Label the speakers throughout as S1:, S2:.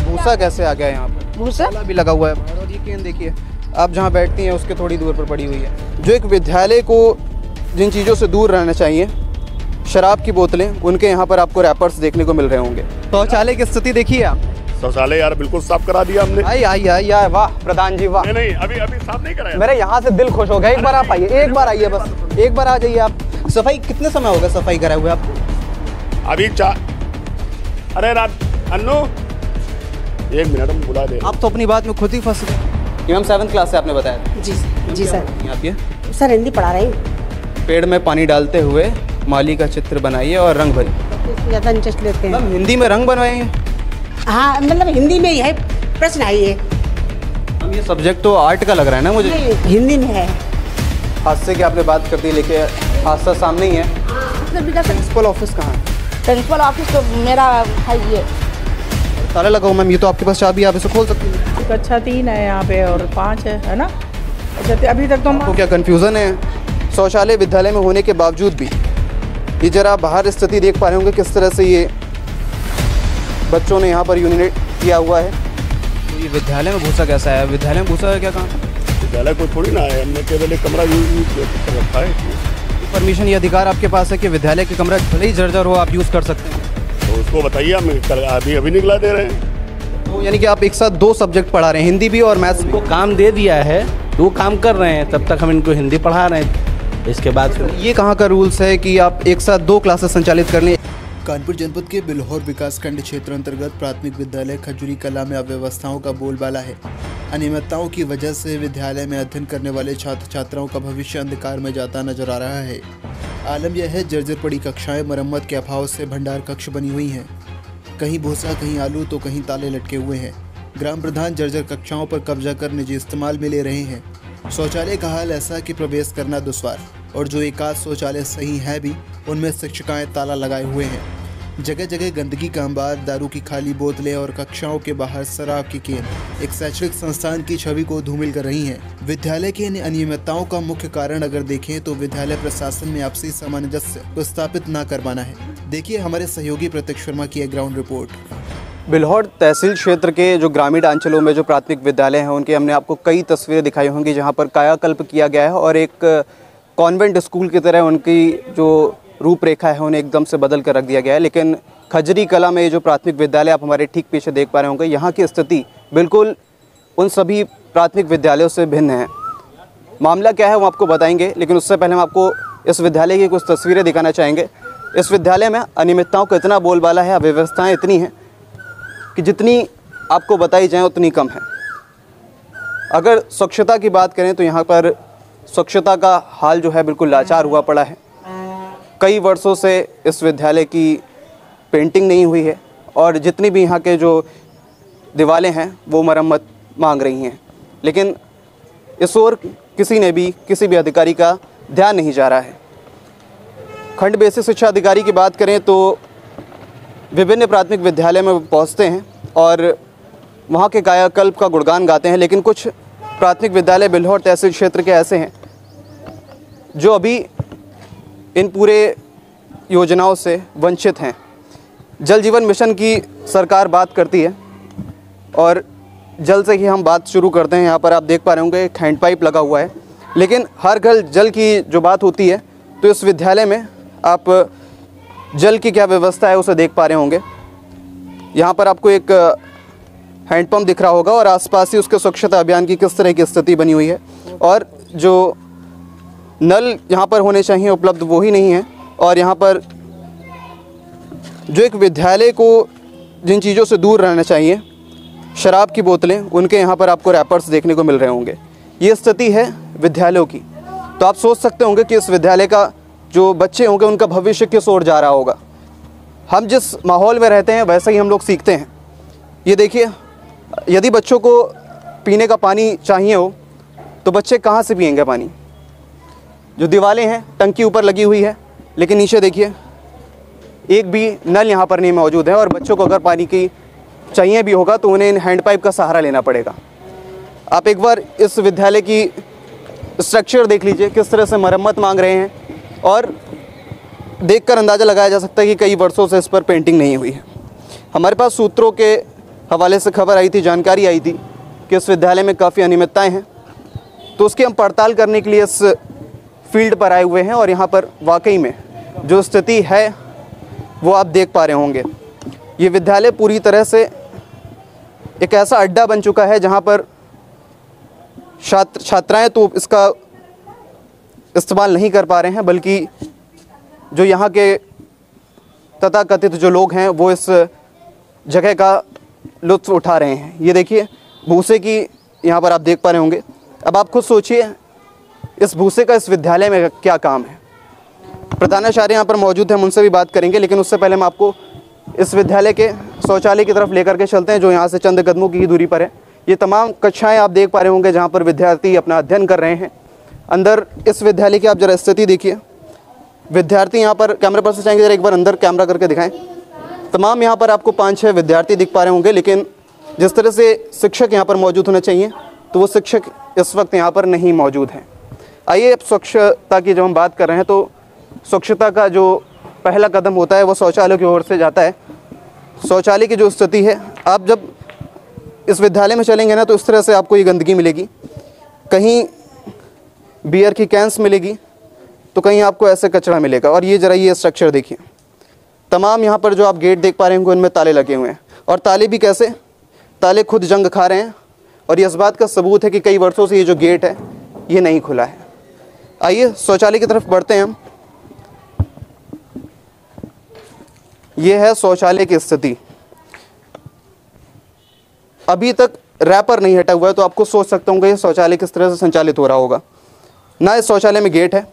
S1: भूसा कैसे आ गया यहाँ पर?
S2: भूसा
S1: भी लगा हुआ है बाहर और ये केन देखिए आप जहाँ बैठती हैं उसके थोड़ी दूर पर पड़ी हुई है। जो एक विद्यालय को जिन चीज़ों से दूर रहना चाहिए, शराब की बोतलें, उनके यहाँ पर आपको रैपर्स देखने को मिल रहे होंगे। शौचालय की स्थिति देखिए आप।
S3: शौचालय यार बिल्कुल साफ करा दिया हमने।
S1: आई वाह प्रधान जी वाह।
S3: नहीं अभी साफ नहीं कराया।
S1: मेरे यहाँ से दिल खुश हो गया। एक बार आप आइए, एक बार आइए, बस एक बार आ जाइए आप। सफाई कितने समय हो गया सफाई कराए हुए आपको?
S3: अभी अरे अन्नू 1 मिनट हम बुला दे।
S1: आप तो अपनी बात में खुद ही फंस गए। मैम 7th क्लास से आपने बताया?
S2: जी सर।
S1: आप ये
S2: सर हिंदी पढ़ा रही हूँ।
S1: पेड़ में पानी डालते हुए माली का चित्र बनाइए और रंग भरिए।
S2: ज़्यादा इंटरेस्ट लेते हैं।
S1: मैम हिंदी में रंग बनवाएंगे?
S2: हाँ मतलब हिंदी में ही है, प्रश्न है ये।
S1: हम ये सब्जेक्ट तो आर्ट का लग रहा है ना मुझे।
S2: हिंदी में है।
S1: हादसे की आपने बात कर दी, लेकिन हादसा सामने ही है। प्रिंसिपल ऑफिस कहाँ है?
S4: प्रिंसिपल ऑफिस तो मेरा है ये।
S1: ताला लगाओ मैम, ये तो आपके पास चाबी, आप इसे खोल सकती हैं।
S4: कक्षा 3 है यहाँ पे और 5 है ना? अच्छा अभी तक तो
S1: आपको क्या कन्फ्यूज़न है? शौचालय विद्यालय में होने के बावजूद भी ये जरा बाहर स्थिति देख पा रहे होंगे किस तरह से ये बच्चों ने यहाँ पर यूनिट किया हुआ है। तो ये विद्यालय में भूसा कैसा है? विद्यालय में भूसा क्या काम?
S3: विद्यालय कोई थोड़ी ना है, हमने केवल एक कमरा यूज कर रखा है।
S1: परमिशन ये अधिकार आपके पास है कि विद्यालय के कमरा भले ही जर्जर हो आप यूज़ कर सकते हैं।
S3: तो उसको बताइए, हम अभी निकला दे रहे हैं।
S1: तो यानी कि आप एक साथ 2 सब्जेक्ट पढ़ा रहे हैं, हिंदी भी और मैथ्स भी?
S5: काम दे दिया है तो वो काम कर रहे हैं, तब तक हम इनको हिंदी पढ़ा रहे हैं। इसके बाद
S1: ये कहाँ का रूल्स है कि आप एक साथ 2 क्लासेस संचालित कर लें?
S6: कानपुर जनपद के बिल्हौर विकासखंड क्षेत्र अंतर्गत प्राथमिक विद्यालय खजूरी कला में अव्यवस्थाओं का बोलबाला है। अनियमितताओं की वजह से विद्यालय में अध्ययन करने वाले छात्र छात्राओं का भविष्य अंधकार में जाता नजर आ रहा है। आलम यह है, जर्जर पड़ी कक्षाएं मरम्मत के अभाव से भंडार कक्ष बनी हुई हैं। कहीं भूसा, कहीं आलू तो कहीं ताले लटके हुए हैं। ग्राम प्रधान जर्जर कक्षाओं पर कब्जा कर निजी इस्तेमाल में ले रहे हैं। शौचालय का हाल ऐसा कि प्रवेश करना दुश्वार, और जो एकाध शौचालय सही है भी उनमें शिक्षिकाएं ताला लगाए हुए हैं। जगह जगह गंदगी का अंबार, दारू की खाली बोतलें और कक्षाओं के बाहर शराब की केन एक शैक्षणिक संस्थान की छवि को धूमिल कर रही हैं। विद्यालय की इन अनियमितताओं का मुख्य कारण अगर देखें तो विद्यालय प्रशासन में आपसी सामंजस्य को स्थापित न कर पाना है। देखिए हमारे सहयोगी प्रत्यक्ष शर्मा की एक ग्राउंड रिपोर्ट।
S1: बिल्हौर तहसील क्षेत्र के जो ग्रामीण अंचलों में जो प्राथमिक विद्यालय हैं उनके हमने आपको कई तस्वीरें दिखाई होंगी जहाँ पर कायाकल्प किया गया है और एक कॉन्वेंट स्कूल की तरह उनकी जो रूपरेखा है उन्हें एकदम से बदल कर रख दिया गया है। लेकिन खजरी कला में ये जो प्राथमिक विद्यालय आप हमारे ठीक पीछे देख पा रहे होंगे, यहाँ की स्थिति बिल्कुल उन सभी प्राथमिक विद्यालयों से भिन्न है। मामला क्या है वो आपको बताएंगे, लेकिन उससे पहले हम आपको इस विद्यालय की कुछ तस्वीरें दिखाना चाहेंगे। इस विद्यालय में अनियमितताओं का इतना बोलबाला है, अव्यवस्थाएँ इतनी हैं कि जितनी आपको बताई जाए उतनी कम है। अगर स्वच्छता की बात करें तो यहाँ पर स्वच्छता का हाल जो है बिल्कुल लाचार हुआ पड़ा है। कई वर्षों से इस विद्यालय की पेंटिंग नहीं हुई है और जितनी भी यहाँ के जो दीवारें हैं वो मरम्मत मांग रही हैं, लेकिन इस ओर किसी भी अधिकारी का ध्यान नहीं जा रहा है। खंड बेसिक शिक्षा अधिकारी की बात करें तो विभिन्न प्राथमिक विद्यालय में पहुँचते हैं और वहाँ के कायाकल्प का गुणगान गाते हैं, लेकिन कुछ प्राथमिक विद्यालय बिल्हौर तहसील क्षेत्र के ऐसे हैं जो अभी इन पूरे योजनाओं से वंचित हैं। जल जीवन मिशन की सरकार बात करती है और जल से ही हम बात शुरू करते हैं। यहाँ पर आप देख पा रहे होंगे एक हैंडपाइप लगा हुआ है, लेकिन हर घर जल की जो बात होती है तो इस विद्यालय में आप जल की क्या व्यवस्था है उसे देख पा रहे होंगे। यहाँ पर आपको एक हैंडपम्प दिख रहा होगा और आसपास ही उसके स्वच्छता अभियान की किस तरह की स्थिति बनी हुई है और जो नल यहाँ पर होने चाहिए उपलब्ध वो ही नहीं है। और यहाँ पर जो एक विद्यालय को जिन चीज़ों से दूर रहना चाहिए, शराब की बोतलें, उनके यहाँ पर आपको रैपर्स देखने को मिल रहे होंगे। ये स्थिति है विद्यालयों की। तो आप सोच सकते होंगे कि इस विद्यालय का जो बच्चे होंगे उनका भविष्य किस ओर जा रहा होगा। हम जिस माहौल में रहते हैं वैसे ही हम लोग सीखते हैं। ये देखिए, यदि बच्चों को पीने का पानी चाहिए हो तो बच्चे कहाँ से पिएंगे पानी? जो दीवारें हैं टंकी ऊपर लगी हुई है, लेकिन नीचे देखिए एक भी नल यहाँ पर नहीं मौजूद है और बच्चों को अगर पानी की चाहिए भी होगा तो उन्हें हैंडपाइप का सहारा लेना पड़ेगा। आप एक बार इस विद्यालय की स्ट्रक्चर देख लीजिए, किस तरह से मरम्मत मांग रहे हैं और देखकर अंदाज़ा लगाया जा सकता है कि कई वर्षों से इस पर पेंटिंग नहीं हुई है। हमारे पास सूत्रों के हवाले से खबर आई थी, जानकारी आई थी कि इस विद्यालय में काफ़ी अनियमितताएं हैं। तो उसकी हम पड़ताल करने के लिए इस फील्ड पर आए हुए हैं और यहाँ पर वाकई में जो स्थिति है वो आप देख पा रहे होंगे। ये विद्यालय पूरी तरह से एक ऐसा अड्डा बन चुका है जहाँ पर छात्राएं तो इसका इस्तेमाल नहीं कर पा रहे हैं, बल्कि जो यहाँ के तथाकथित जो लोग हैं वो इस जगह का लुत्फ़ उठा रहे हैं। ये देखिए भूसे की यहाँ पर आप देख पा रहे होंगे। अब आप खुद सोचिए इस भूसे का इस विद्यालय में क्या काम है। प्रधानाचार्य यहाँ पर मौजूद हैं, हम उनसे भी बात करेंगे, लेकिन उससे पहले हम आपको इस विद्यालय के शौचालय की तरफ लेकर के चलते हैं जो यहाँ से चंद कदमों की दूरी पर है। ये तमाम कक्षाएं आप देख पा रहे होंगे जहाँ पर विद्यार्थी अपना अध्ययन कर रहे हैं। अंदर इस विद्यालय की आप जरा स्थिति देखिए। विद्यार्थी यहाँ पर कैमरे पर से चाहेंगे जरा एक बार अंदर कैमरा करके दिखाएं। तमाम यहाँ पर आपको 5-6 विद्यार्थी दिख पा रहे होंगे, लेकिन जिस तरह से शिक्षक यहाँ पर मौजूद होने चाहिए तो वो शिक्षक इस वक्त यहाँ पर नहीं मौजूद हैं। आइए अब स्वच्छता की जब हम बात कर रहे हैं तो स्वच्छता का जो पहला कदम होता है वो शौचालय की ओर से जाता है। शौचालय की जो स्थिति है, आप जब इस विद्यालय में चलेंगे ना तो इस तरह से आपको ये गंदगी मिलेगी। कहीं बियर की कैंस मिलेगी तो कहीं आपको ऐसे कचरा मिलेगा। और ये ज़रा ये स्ट्रक्चर देखिए, तमाम यहाँ पर जो आप गेट देख पा रहे होंगे उनमें ताले लगे हुए हैं। और ताले भी कैसे, ताले खुद जंग खा रहे हैं। और ये इस बात का सबूत है कि कई वर्षों से ये जो गेट है ये नहीं खुला है। आइए शौचालय की तरफ बढ़ते हैं हम। ये है शौचालय की स्थिति। अभी तक रैपर नहीं हटा हुआ है, तो आपको सोच सकता हूँ कि ये शौचालय किस तरह से संचालित हो रहा होगा। ना इस शौचालय में गेट है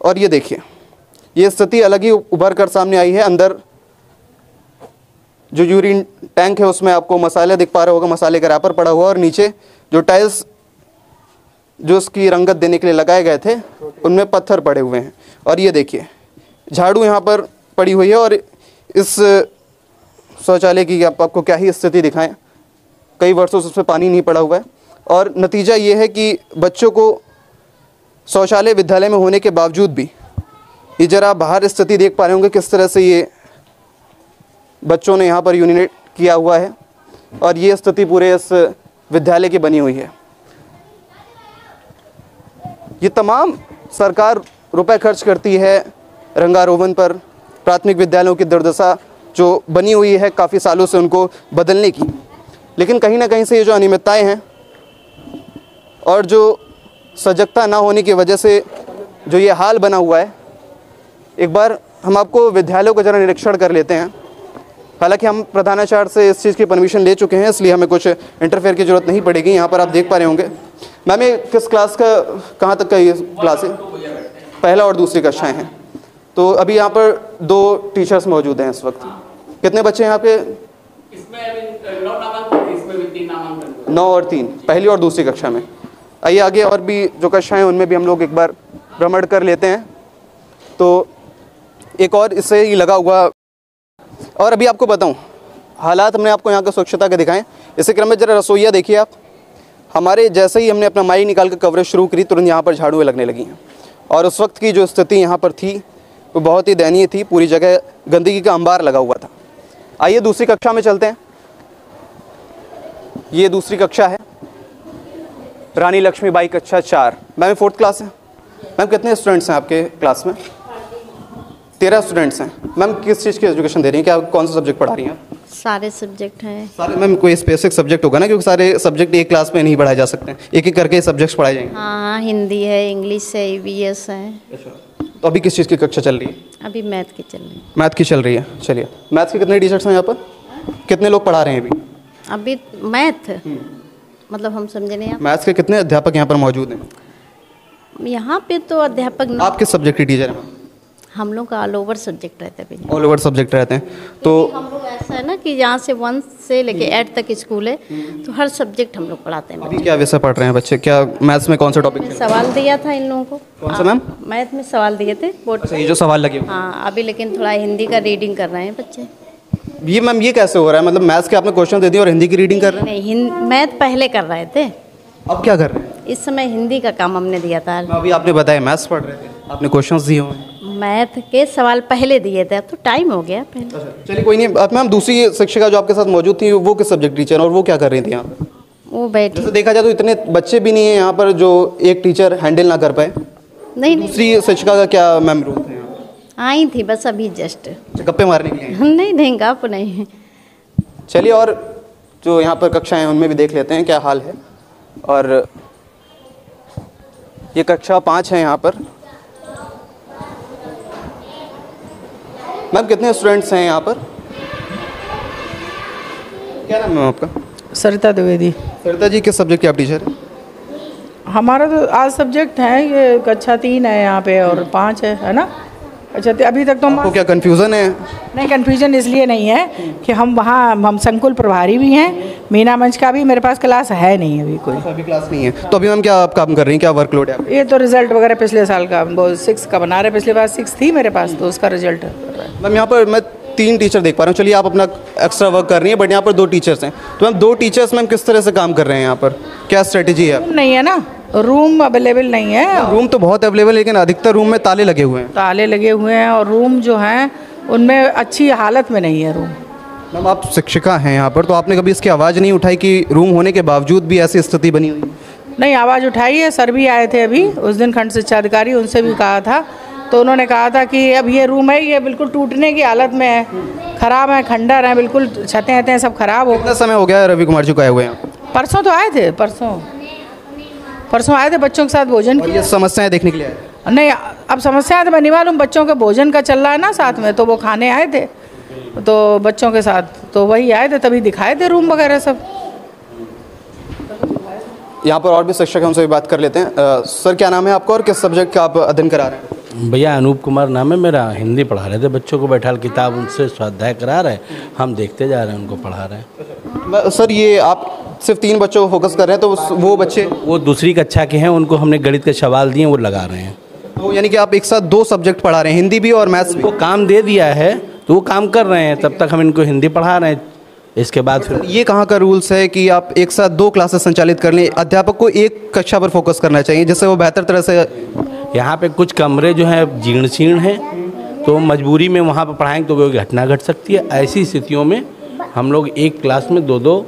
S1: और ये देखिए ये स्थिति अलग ही उभर कर सामने आई है। अंदर जो यूरिन टैंक है उसमें आपको मसाले दिख पा रहा होगा, मसाले का रैपर पड़ा हुआ, और नीचे जो टाइल्स जो उसकी रंगत देने के लिए लगाए गए थे उनमें पत्थर पड़े हुए हैं। और ये देखिए झाड़ू यहाँ पर पड़ी हुई है। और इस शौचालय की आपको क्या ही स्थिति दिखाएं, कई वर्षों से उसमें पानी नहीं पड़ा हुआ है। और नतीजा ये है कि बच्चों को शौचालय विद्यालय में होने के बावजूद भी ये जरा बाहर स्थिति देख पा रहे होंगे किस तरह से ये बच्चों ने यहाँ पर यूरिनेट किया हुआ है। और ये स्थिति पूरे इस विद्यालय की बनी हुई है। ये तमाम सरकार रुपए खर्च करती है रंगारोगन पर, प्राथमिक विद्यालयों की दुर्दशा जो बनी हुई है काफ़ी सालों से उनको बदलने की, लेकिन कहीं ना कहीं से ये जो अनियमितताएं हैं और जो सजगता ना होने की वजह से जो ये हाल बना हुआ है, एक बार हम आपको विद्यालयों का जरा निरीक्षण कर लेते हैं। हालांकि हम प्रधानाचार्य से इस चीज़ की परमिशन ले चुके हैं, इसलिए हमें कुछ इंटरफेयर की ज़रूरत नहीं पड़ेगी। यहाँ पर आप देख पा रहे होंगे। मैम ये किस क्लास का, कहाँ तक का ये क्लास है? पहला और दूसरी कक्षाएँ हैं। तो अभी यहाँ पर 2 टीचर्स मौजूद हैं इस वक्त। कितने बच्चे हैं यहाँ पे?
S5: इसमें 9 नामांकन, इसमें भी 3 नामांकन।
S1: 9 और 3, पहली और दूसरी कक्षा में। आइए आगे और भी जो कक्षाएँ हैं उनमें भी हम लोग एक बार भ्रमण कर लेते हैं। तो एक और इससे ही लगा हुआ, और अभी आपको बताऊं हालात हमने आपको यहाँ का स्वच्छता के दिखाएं। इसी क्रम में जरा रसोइया देखिए आप। हमारे जैसे ही हमने अपना माइक निकाल कर कवरेज शुरू करी तुरंत यहाँ पर झाड़ुएं लगने लगी हैं। और उस वक्त की जो स्थिति यहाँ पर थी वो बहुत ही दयनीय थी। पूरी जगह गंदगी का अंबार लगा हुआ था। आइए दूसरी कक्षा में चलते हैं। ये दूसरी कक्षा है, रानी लक्ष्मीबाई कक्षा 4। मैम 4th क्लास है। मैम कितने स्टूडेंट्स हैं आपके क्लास में? 13 स्टूडेंट्स हैं। मैम किस चीज़ की एजुकेशन दे रही हैं? क्या कौन सा सब्जेक्ट पढ़ा रही हैं?
S7: सारे सब्जेक्ट हैं।
S1: सारे? मैम कोई स्पेसिफिक सब्जेक्ट होगा ना, क्योंकि सारे सब्जेक्ट एक क्लास में नहीं पढ़ाए जा सकते हैं, एक एक करके सब्जेक्ट्स पढ़ाए जाएंगे।
S7: हाँ, हिंदी है, इंग्लिश है, EVS है।
S1: अच्छा, तो अभी किस चीज़ की कक्षा चल रही है?
S7: अभी मैथ की चल रही है।
S1: मैथ की चल रही है। चलिए, मैथ के कितने टीचर्स हैं यहाँ पर? कितने लोग पढ़ा रहे हैं अभी?
S7: अभी मैथ मतलब हम समझे नहीं।
S1: मैथ्स के कितने अध्यापक यहाँ पर मौजूद हैं?
S7: यहाँ पे तो अध्यापक
S1: आप किस सब्जेक्ट की टीचर हैं?
S7: हम लोग का ऑल ओवर सब्जेक्ट रहता है।
S1: ऑल ओवर सब्जेक्ट रहते हैं। तो
S7: हम लोग ऐसा है ना कि यहाँ से 1 से लेके 8 तक स्कूल है, तो हर सब्जेक्ट हम लोग पढ़ाते हैं।
S1: अभी क्या विषय पढ़ रहे हैं बच्चे? क्या मैथ्स में कौन सा टॉपिक?
S7: सवाल दिया था इन लोगों को।
S1: कौन सा मैम?
S7: मैथ में सवाल दिए थे बोर्ड।
S1: अच्छा, ये जो सवाल लगे हुए हैं।
S7: हाँ, अभी लेकिन थोड़ा हिंदी का रीडिंग कर रहे हैं बच्चे।
S1: ये मैम ये कैसे हो रहा है? मतलब मैथ्स के आपने क्वेश्चन दे दिए और हिंदी की रीडिंग कर रहे हैं?
S7: नहीं, मैथ पहले कर रहे थे,
S1: अब क्या कर रहे हैं?
S7: इस समय हिंदी का काम हमने दिया था।
S1: अभी आपने बताया मैथ्स पढ़ रहे थे, आपने क्वेश्चंस दिए हुए हैं।
S7: मैथ के सवाल पहले दिए थे, अब तो टाइम हो गया पहले।
S1: चलिए कोई नहीं। अब मैम दूसरी शिक्षिका जो आपके साथ मौजूद थी वो किस सब्जेक्ट टीचर और वो क्या कर रही थी यहाँ पर?
S7: वो बैठी
S1: जैसे देखा जाए तो इतने बच्चे भी नहीं है यहाँ पर जो एक टीचर हैंडल ना कर पाए।
S7: नहीं
S1: दूसरी शिक्षिका का क्या मैम रोल था?
S7: आई थी बस अभी जस्ट,
S1: गप्पे मारने के लिए?
S7: नहीं देंगे आप नहीं।
S1: चलिए और जो यहाँ पर कक्षाएं हैं उनमें भी देख लेते हैं क्या हाल है। और ये कक्षा 5 है यहाँ पर। मैम कितने स्टूडेंट्स हैं यहाँ पर? क्या नाम है मैम आपका?
S4: सरिता द्विवेदी।
S1: सरिता जी किस सब्जेक्ट के आप टीचर हैं?
S4: हमारा तो आज सब्जेक्ट है ये कक्षा 3 है यहाँ पे और 5 है ना। अच्छा अभी तक तो
S1: आपको क्या कन्फ्यूज़न है?
S4: नहीं, कन्फ्यूजन इसलिए नहीं है कि हम संकुल प्रभारी भी हैं, मीना मंच का भी मेरे पास क्लास है नहीं अभी कोई।
S1: अभी क्लास नहीं है तो अभी मैम क्या आप काम कर रही हैं, क्या वर्कलोड है?
S4: ये तो रिजल्ट वगैरह पिछले साल का वो 6 का बना रहे, पिछले बार 6 थी मेरे पास तो उसका रिजल्ट।
S1: मैम यहाँ पर मैं 3 टीचर देख पा रहा हूँ। चलिए आप अपना एक्स्ट्रा वर्क कर रही हैं बट यहाँ पर 2 टीचर्स हैं, तो मैम 2 टीचर्स मैम किस तरह से काम कर रहे हैं यहाँ पर, क्या स्ट्रेटेजी है?
S4: नहीं है ना, रूम अवेलेबल नहीं है।
S1: रूम तो बहुत अवेलेबल है लेकिन अधिकतर रूम में ताले लगे हुए हैं।
S4: ताले लगे हुए हैं और रूम जो हैं उनमें अच्छी हालत में नहीं है रूम।
S1: मैम आप शिक्षिका हैं यहाँ पर, तो आपने कभी इसकी आवाज़ नहीं उठाई कि रूम होने के बावजूद भी ऐसी स्थिति बनी हुई?
S4: नहीं, आवाज़ उठाई है, सर भी आए थे अभी उस दिन खंड शिक्षा अधिकारी, उनसे भी कहा था तो उन्होंने कहा था कि अब ये रूम है ये बिल्कुल टूटने की हालत में है, ख़राब है, खंडर है, बिल्कुल छतें हैं सब खराब हो।
S1: कितना समय हो गया रवि कुमार जी को आए हुए हैं?
S4: परसों तो आए थे, परसों आए थे बच्चों के साथ भोजन
S1: और ये समस्याएं देखने के लिए आए?
S4: नहीं, अब समस्याएं तो मैं नहीं मालूम, बच्चों के भोजन का चल रहा है ना साथ में, तो वो खाने आए थे तो बच्चों के साथ तो वही आए थे, तभी दिखाए थे रूम वगैरह सब।
S1: यहाँ पर और भी शिक्षक हैं, उनसे भी बात कर लेते हैं। सर क्या नाम है आपका और किस सब्जेक्ट का आप अध्ययन करा रहे हैं?
S5: भैया अनूप कुमार नाम है मेरा, हिंदी पढ़ा रहे थे बच्चों को, बैठा किताब उनसे स्वाध्याय करा रहे हैं, हम देखते जा रहे हैं उनको पढ़ा रहे हैं।
S1: सर ये आप सिर्फ 3 बच्चों को फोकस कर रहे हैं तो वो बच्चे
S5: वो दूसरी कक्षा के हैं, उनको हमने गणित के सवाल दिए वो लगा रहे हैं।
S1: तो यानी कि आप एक साथ 2 सब्जेक्ट पढ़ा रहे हैं, हिंदी भी और मैथ्स भी?
S5: वो काम दे दिया है तो वो काम कर रहे हैं, तब तक हम इनको हिंदी पढ़ा रहे हैं। इसके बाद फिर
S1: ये कहाँ का रूल्स है कि आप एक साथ 2 क्लासेस संचालित कर लें? अध्यापक को एक कक्षा पर फोकस करना चाहिए जिससे वो बेहतर तरह से।
S5: यहाँ पे कुछ कमरे जो हैं जीर्ण शीर्ण हैं तो मजबूरी में वहाँ पर पढ़ाएंगे तो कोई घटना घट सकती है। ऐसी स्थितियों में हम लोग एक क्लास में 2-2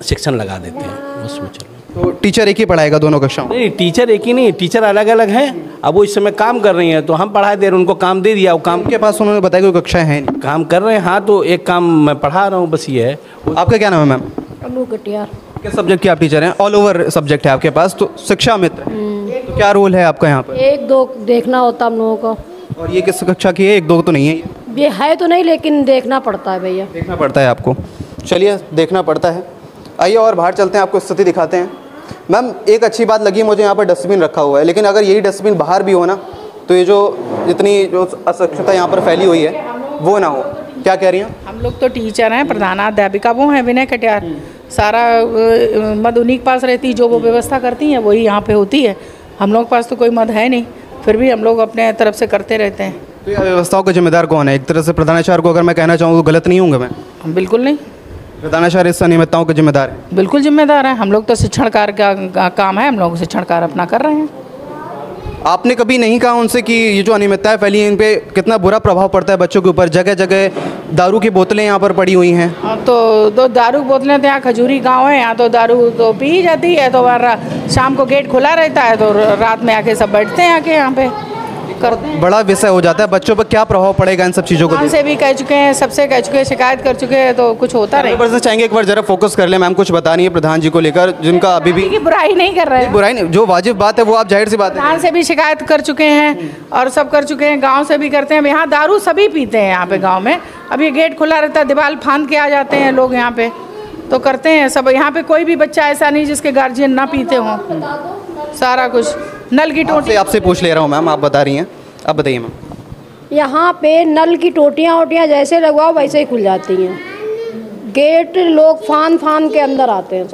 S5: सेक्शन लगा देते हैं उसमें। चलो
S1: तो टीचर एक ही पढ़ाएगा दोनों कक्षाओं?
S5: नहीं, टीचर एक ही नहीं, टीचर अलग अलग हैं। अब वो इस समय काम कर रही हैं तो हम पढ़ा दे रहे, उनको काम दे दिया, वो काम
S1: के पास उन्होंने बताया कोई कक्षाएं हैं नहीं,
S5: काम कर रहे हैं। हाँ तो एक काम मैं पढ़ा रहा हूँ, बस ये है।
S1: आपका क्या नाम है मैम?
S7: अनु कटियार।
S1: किस सब्जेक्ट के आप टीचर हैं? ऑल ओवर सब्जेक्ट है आपके पास, तो शिक्षा मित्र। तो क्या रोल है आपका यहाँ पर?
S8: 1-2 देखना होता हम लोगों को।
S1: और ये किस कक्षा की है? 1-2 तो नहीं है
S8: ये है तो नहीं, लेकिन देखना पड़ता है भैया,
S1: देखना पड़ता है आपको। चलिए देखना पड़ता है। आइए और बाहर चलते हैं, आपको स्थिति दिखाते हैं। मैम एक अच्छी बात लगी मुझे, यहाँ पर डस्टबिन रखा हुआ है, लेकिन अगर यही डस्टबिन बाहर भी हो ना तो ये जो इतनी जो अस्वच्छता यहाँ पर फैली हुई है वो ना हो। क्या कह रही हैं?
S4: हम लोग तो टीचर हैं, प्रधानाध्यापिका वो हैं विनय कटियार, सारा मद उन्हीं के पास रहती, जो वो व्यवस्था करती हैं वही यहाँ पे होती है। हम लोग के पास तो कोई मद है नहीं, फिर भी हम लोग अपने तरफ से करते रहते हैं।
S1: तो ये व्यवस्थाओं का जिम्मेदार कौन है? एक तरह से प्रधानाचार्य को अगर मैं कहना चाहूँ तो गलत नहीं होंगे मैं?
S4: बिल्कुल नहीं,
S1: प्रधानाचार्य इस अनियमितताओं के जिम्मेदार है?
S4: बिल्कुल जिम्मेदार है। हम लोग तो शिक्षण कार्य का काम है, हम लोग शिक्षण कार्य अपना कर रहे हैं।
S1: आपने कभी नहीं कहा उनसे कि ये जो अनियमितताएं फैली हैं इन पे कितना बुरा प्रभाव पड़ता है बच्चों के ऊपर? जगह जगह दारू की बोतलें यहाँ पर पड़ी हुई हैं।
S4: तो दारू की बोतलें तो यहाँ खजूरी गांव है, यहाँ तो दारू तो पी जाती है, तो शाम को गेट खुला रहता है तो रात में आके सब बैठते हैं आके यहाँ पे करते हैं।
S1: बड़ा विषय हो जाता है, बच्चों पर क्या प्रभाव पड़ेगा इन सब चीज़ों को?
S4: से भी कह चुके हैं, सबसे कह चुके हैं, शिकायत कर चुके हैं, तो कुछ होता नहीं।
S1: चाहेंगे एक बार जरा फोकस कर ले मैम, कुछ बता नहीं है प्रधान जी को लेकर जिनका अभी भी
S4: बुराई नहीं कर रहे हैं।
S1: बुराई नहीं, जो वाजिब बात है वो आप जाहिर सी बात है।
S4: प्रधान से भी शिकायत कर चुके हैं और सब कर चुके हैं, गांव से भी करते हैं। यहाँ दारू सभी पीते हैं यहाँ पे गांव में, अब ये गेट खुला रहता है, दीवार फांद के आ जाते हैं लोग यहाँ पे, तो करते हैं सब। यहाँ पे कोई भी बच्चा ऐसा नहीं जिसके गार्जियन ना पीते हों, सारा कुछ। नल की टोटी
S1: आपसे पूछ ले रहा हूँ मैम, आप बता रही हैं, अब बताइए मैम।
S8: यहाँ पे नल की टोटियाँ वोटियाँ जैसे लगवाओ वैसे ही खुल जाती हैं, गेट लोग फान के अंदर आते हैं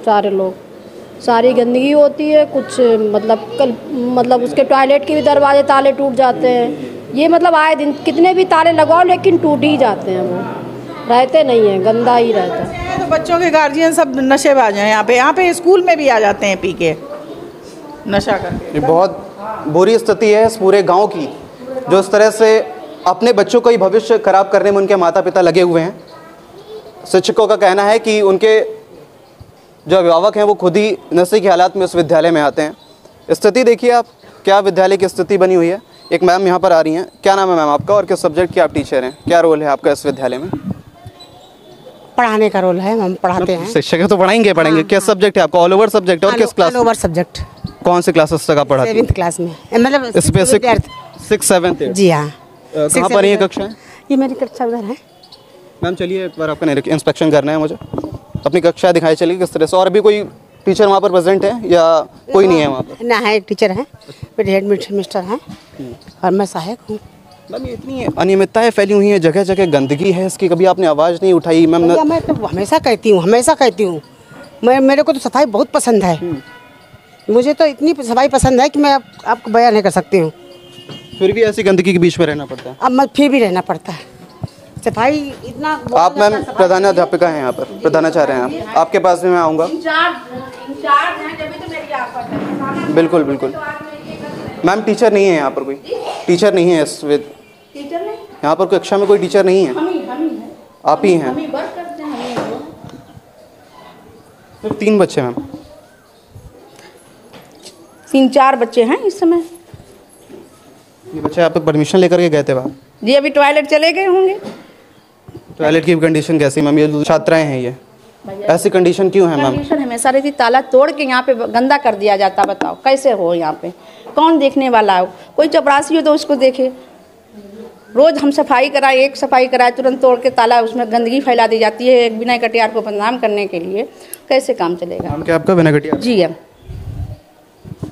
S8: सारे लोग, सारी गंदगी होती है। कुछ मतलब उसके टॉयलेट के भी दरवाजे ताले टूट जाते हैं। ये मतलब आए दिन कितने भी ताले लगवाओ लेकिन टूट ही जाते हैं, वो रहते नहीं हैं, गंदा ही रहता है।
S4: तो बच्चों के गार्जियन सब नशेबाज हैं यहाँ पे स्कूल में भी आ जाते हैं पी के नशा करके।
S1: बहुत बुरी स्थिति है इस पूरे गांव की, जो इस तरह से अपने बच्चों का ही भविष्य खराब करने में उनके माता पिता लगे हुए हैं। शिक्षकों का कहना है कि उनके जो अभिभावक हैं वो खुद ही नशे के हालात में उस विद्यालय में आते हैं। स्थिति देखिए आप, क्या विद्यालय की स्थिति बनी हुई है। एक मैम यहाँ पर आ रही हैं। क्या नाम है मैम आपका और किस सब्जेक्ट के आप टीचर हैं? क्या रोल है आपका इस विद्यालय में?
S2: पढ़ाने का रोल है, हम पढ़ाते हैं।
S1: शिक्षक तो पढ़ाएंगे। किस सब्जेक्ट है आपका? ऑल ओवर सब्जेक्ट और किस क्लास?
S2: All over subject.
S1: कौन से क्लासेस तक आप पढ़ाते हैं?
S2: 7th क्लास में, मतलब
S1: स्पेसिफिक 6th 7th 8th।
S2: जी हाँ।
S1: कहाँ पर ये कक्षा है?
S2: ये मेरी कक्षा उधर है।
S1: मैम चलिए एक बार आपका इंस्पेक्शन करना है मुझे। अपनी कक्षा दिखाई चलिए किस तरह से। और भी कोई टीचर वहाँ पर प्रेजेंट है या कोई नहीं है वहाँ पर?
S2: ना है, एक टीचर है, मेरे हेड मिस्टर हैं और मैं सहायक हूँ।
S1: मैम ये इतनी अनियमितताएं फैली हुई हैं, जगह जगह गंदगी है, इसकी कभी आपने आवाज़ नहीं उठाई? मैम
S2: मैं तो हमेशा कहती हूँ मेरे को तो सफाई बहुत पसंद है। मुझे तो इतनी सफाई पसंद है कि मैं आपको बयान नहीं कर सकती हूँ।
S1: फिर भी ऐसी गंदगी के बीच में रहना पड़ता है?
S2: अब मैं फिर भी रहना पड़ता है। सफाई इतना।
S1: आप मैम प्रधानाध्यापिका हैं यहाँ पर, प्रधानाचार्य हैं आप, आपके पास भी मैं आऊँगा। बिल्कुल बिल्कुल। मैम टीचर नहीं है यहाँ पर, कोई टीचर नहीं है इस यहाँ पर कक्षा में कोई टीचर नहीं है, आप ही हैं। सिर्फ 3 बच्चे मैम?
S9: 3-4 बच्चे हैं इस समय।
S1: ये बच्चे आप परमिशन लेकर के गए थे बाहर?
S9: जी अभी टॉयलेट चले गए होंगे।
S1: टॉयलेट की कंडीशन कैसी मैम? ये छात्राएं हैं, ये ऐसी कंडीशन क्यों है मैम?
S9: कंडीशन हमेशा रहती, ताला तोड़ के यहाँ पे गंदा कर दिया जाता। बताओ कैसे हो यहाँ पे, कौन देखने वाला हो? कोई चपरासी हो तो उसको देखे। रोज हम सफाई कराए, एक सफाई कराए तुरंत तोड़ के ताला, उसमें गंदगी फैला दी जाती है एक विनय कटियार को बदनाम करने के लिए। कैसे काम चलेगा?
S1: नाम क्या आपका? विनय कटियार
S9: जी। है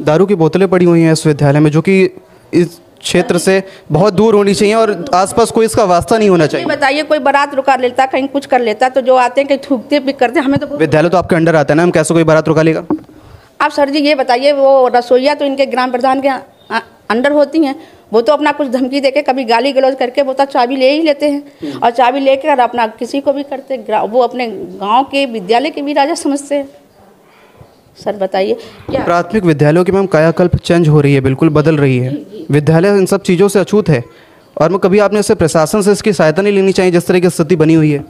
S1: दारू की बोतलें पड़ी हुई हैं इस विद्यालय में, जो कि इस क्षेत्र से बहुत दूर होनी चाहिए और आसपास कोई इसका वास्ता नहीं होना चाहिए।
S9: बताइए, कोई बारात रुका लेता, कहीं कुछ कर लेता, तो जो आते हैं कहीं थूकते भी करते। हमें तो
S1: विद्यालय तो आपके अंडर आता है ना, हम कैसे कोई बारात रुका लेगा?
S9: आप सर जी ये बताइए, वो रसोइया तो इनके ग्राम प्रधान के अंडर होती हैं, वो तो अपना कुछ धमकी देके कभी गाली गलौज करके वो तो चाबी ले ही लेते हैं और चाबी लेकर अपना किसी को भी करते। वो अपने गांव के विद्यालय के भी राजा समझते हैं। सर बताइए क्या?
S1: प्राथमिक विद्यालयों की मैम कायाकल्प चेंज हो रही है, बिल्कुल बदल रही है। विद्यालय इन सब चीज़ों से अछूत है और कभी आपने इससे प्रशासन से इसकी सहायता नहीं लेनी चाहिए जिस तरह की स्थिति बनी हुई है?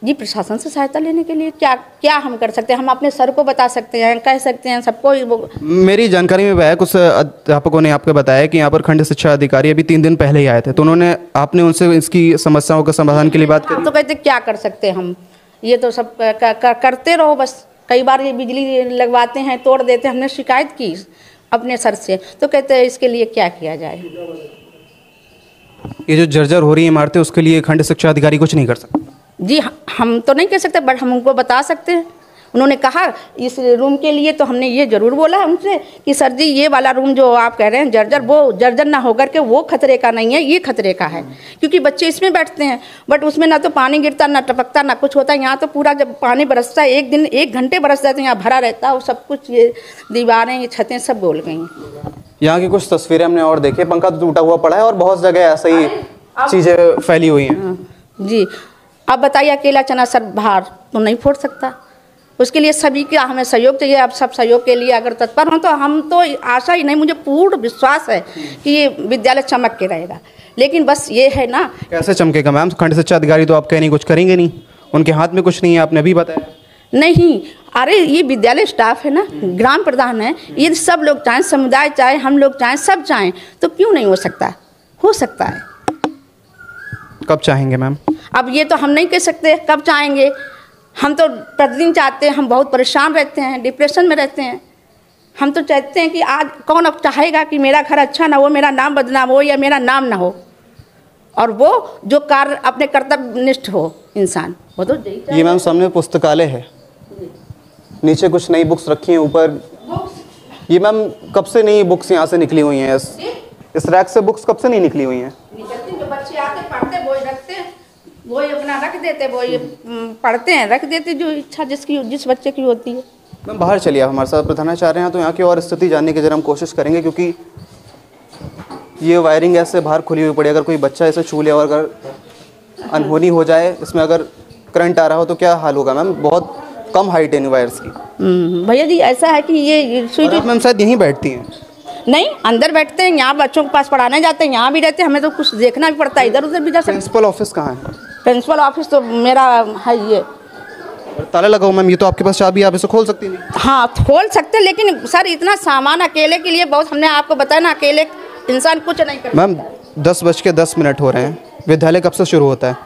S9: जी प्रशासन से सहायता लेने के लिए क्या हम कर सकते हैं? हम अपने सर को बता सकते हैं, कह सकते हैं सबको। मेरी
S1: जानकारी में है कुछ अध्यापकों ने आपको बताया कि यहाँ पर खंड शिक्षा अधिकारी अभी 3 दिन पहले ही आए थे, तो उन्होंने आपने उनसे इसकी समस्याओं का समाधान के लिए बात की?
S9: तो कहते क्या कर सकते हम, ये तो सब करते रहो बस। कई बार ये बिजली लगवाते हैं, तोड़ देते हैं। हमने शिकायत की अपने सर से, तो कहते हैं इसके लिए क्या किया जाए।
S1: ये जो जर्जर हो रही है इमारतें, उसके लिए खंड शिक्षा अधिकारी कुछ नहीं कर सकते?
S9: जी हम तो नहीं कह सकते, बट हम उनको बता सकते हैं। उन्होंने कहा इस रूम के लिए, तो हमने ये ज़रूर बोला उनसे कि सर जी ये वाला रूम जो आप कह रहे हैं जर्जर, वो जर्जर ना होकर के वो खतरे का नहीं है, ये खतरे का है, क्योंकि बच्चे इसमें बैठते हैं। बट उसमें ना तो पानी गिरता, ना टपकता, ना कुछ होता। यहाँ तो पूरा जब पानी बरसता है, 1 घंटे बरसता है तो यहाँ भरा रहता है और सब कुछ, ये दीवारें, ये छतें सब बोल गई।
S1: यहाँ की कुछ तस्वीरें हमने और देखी, पंखा तो टूटा हुआ पड़ा है और बहुत जगह ऐसे ही चीज़ें फैली हुई हैं।
S9: जी अब बताइए, अकेला चना सर बाहर तो नहीं फोड़ सकता, उसके लिए सभी का हमें सहयोग चाहिए। आप सब सहयोग के लिए अगर तत्पर हों तो हम तो आशा ही नहीं, मुझे पूर्ण विश्वास है कि ये विद्यालय चमक के रहेगा। लेकिन बस ये है ना,
S1: कैसे चमकेगा मैम? खंड शिक्षा अधिकारी तो आप कह नहीं कुछ करेंगे नहीं, उनके हाथ में कुछ नहीं है, आपने अभी बताया।
S9: नहीं, अरे ये विद्यालय स्टाफ है ना, ग्राम प्रधान है, ये सब लोग चाहें, समुदाय चाहे, हम लोग चाहें, सब चाहें, तो क्यों नहीं हो सकता? हो सकता है।
S1: कब चाहेंगे मैम?
S9: अब ये तो हम नहीं कह सकते कब चाहेंगे। हम तो प्रतिदिन चाहते हैं, हम बहुत परेशान रहते हैं, डिप्रेशन में रहते हैं। हम तो चाहते हैं कि आज कौन अब चाहेगा कि मेरा घर अच्छा ना हो, मेरा नाम बदनाम हो या मेरा नाम ना हो, और वो जो कार्य अपने कर्तव्यनिष्ठ हो इंसान, वो तो
S1: ये मैम सामने पुस्तकालय है, नीचे कुछ नई बुक्स रखी हैं, ऊपर ये मैम कब से नई बुक्स यहाँ से निकली हुई हैं? इस रैक से बुक्स कब से नहीं निकली हुई हैं?
S9: जो बच्चे आते पढ़ते वो रखते हैं, वो अपना रख देते, वो ये पढ़ते हैं, रख देते, जो इच्छा जिस बच्चे की होती है।
S1: मैम बाहर चलिए, आप हमारे साथ प्रधानाचार्य हैं, तो यहाँ की और स्थिति जानने की जरा हम कोशिश करेंगे, क्योंकि ये वायरिंग ऐसे बाहर खुली हुई पड़ी, अगर कोई बच्चा ऐसे छू ले और अगर अनहोनी हो जाए, इसमें अगर करंट आ रहा हो तो क्या हाल होगा मैम? बहुत कम हाइट है इन वायर्स की।
S9: भैया जी ऐसा है कि ये
S1: मैम शायद यहीं बैठती हैं।
S9: नहीं, अंदर बैठते हैं, यहाँ बच्चों के पास पढ़ाने जाते हैं, यहाँ भी रहते हैं, हमें तो कुछ देखना भी पड़ता है, इधर उधर भी जा सकते।
S1: प्रिंसिपल ऑफिस कहाँ है?
S9: प्रिंसिपल ऑफिस तो मेरा है ये।
S1: ताला लगा हुआ मैम, ये तो आपके पास चाबी, आप इसे खोल सकती हैं?
S9: हाँ खोल सकते, लेकिन सर इतना सामान अकेले के लिए बहुत, हमने आपको बताया ना, अकेले इंसान कुछ नहीं कर।
S1: मैम 10:10 हो रहे हैं, विद्यालय कब से शुरू होता है?